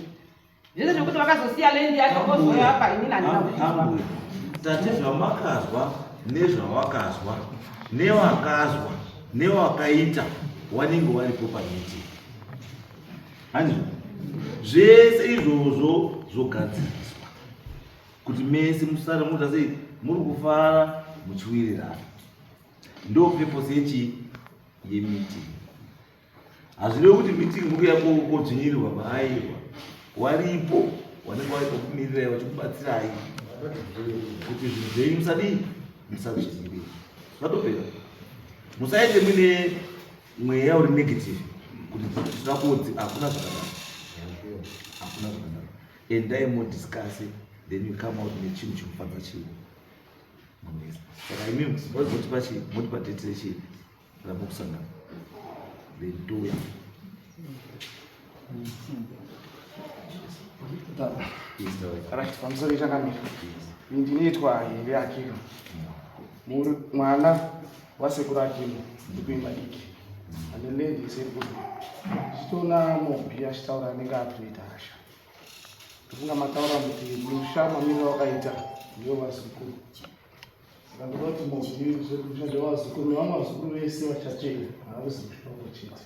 zvese zvekuti vakazosiya lendi yake ozoya apa inini handina tate zvamakazwa nezvawakazwa newakazwa newakaita wanenge waripo pamiti hanzvo zvese izvozvo zvogadziriswa kuti mese musare muta sei muri kufara muchiwirirana ndo purpose yechi yemiti hazvirevi kuti meeting mukuya kodzvinyirirwa maaiwa waripo wanenge waita kumirirai vachikubatsirai kuti zvinhu zvenyu musadii musazvidzingirira zvatopera. Musaite muine mweya uri negative kuti tisina kodzi hakuna zvakanaka hakuna zvakanaka endai modiscuss then you come out nechinhu chikufadza chinhu munesa. Saka imi motipa chii motipa tetire chii ramukusangana then touya right pamusoro ichakamira ndinoitwa here Akino mwana wasekuru Akino ndikuimba diki and lady is able tichiona Mobi achitaura anenge atoita hasha tofunga mataura kuti musha mamiriro wakaita ndiwo vazukuru saka ndoda kuti Mobi ndewazukuru nevamwe vazukuru vese vachatera havazi mushongo chete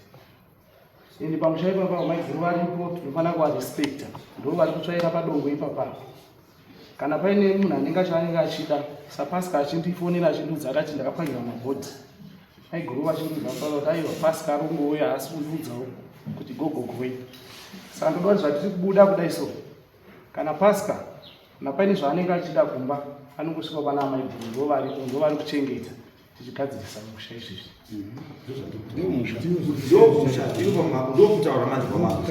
ende pamusha ipapa maiguru varipo tinofanira kuvarespecta ndo vari kutsvaira padongo ipapa. Kana paine munhu anenge achaanenge achida saPasika achindifonera achindudza akati ndakapangira mabhodhi maiguru vachindudza paura kuti aiwa Pasika arongouya haasi kundiudzawo kuti gogogoi. Saka ndoda kuti zvatiri kubuda kudai so kana Pasika kana paine zvaanenge achida kumba anongosvika pana maiguru ndo vari kuchengeta tichigadzirisa musha izvizvi. ndokutaura manzi pamako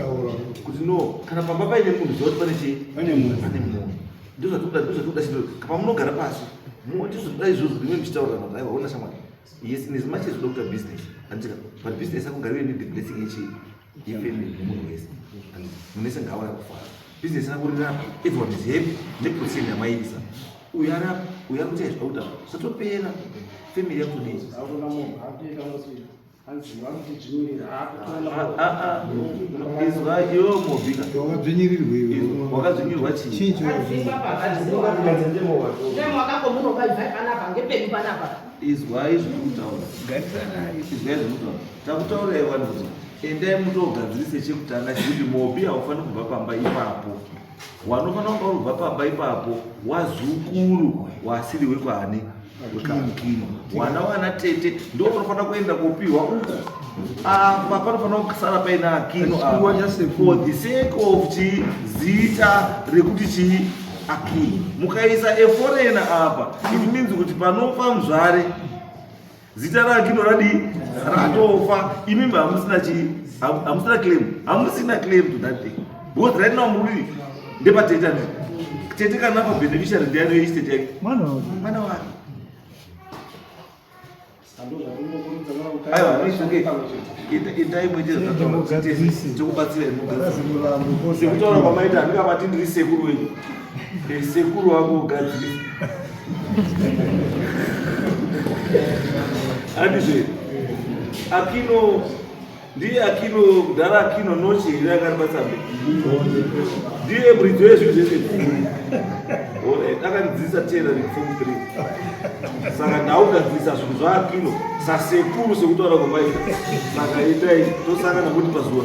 kuti no kana pamba paine munhu zoti pane chii pane munhu ndozvatikuda chino pamunogara pasi ndizvoda izvozvo rimwe muchitaurira kuti aiwa ona shamwari yes in as much as uda kuita business andika but business yako ngarive need the blessing yechii yefamily nemunhu wese munese ngaauya kufara business yako rirapa everyone is happy neprocedure yamaisa uyu arapa uyu ari kuita zvauta zvatopera family yako kudii auna munhu akuita musiri anziva kuti dzvinyirira izwa iwo Mobika wakadzvinyirirwa wakadzvinyirirwa chii izwa izvi kutaura izwa izvi kutaura takutaurai vanhu kuti endai mutogadzirise chekutanga chekuti Mobi haufaniri kubva pamba ipapo wanofanira kunga uribva pamba ipapo wazukuru wasiri wekwaani wekakino wana wana tete ndo unofanira kuenda kopiwa uko apa panofanira kusara paine Akino for the sake of zita rekuti chii Akino mukaisa eforeigner apa it means kuti panofa muzvare zita raAkino radii ratofa imimba hamusina chii hamusina claim to that thing because right now muri ndepateta tete kana pa beneficiary ndiani estate yake mwana wake. Aiwa, itai mwete chekubatsira sekutaura kwamaita andikabati ndiri sekuru wenyu sekuru wako ugadzirisa handizve Akino ndiye Akino kudhara Akino noche here akaribatsambe ndiye bridge wezvinhu zvese akandidzidzisa tera reform 3 saka ndaugadzirisa zvinhu zvaAkino sasekuru sekutaura kwamaita saka itai tosangana kuti pazuva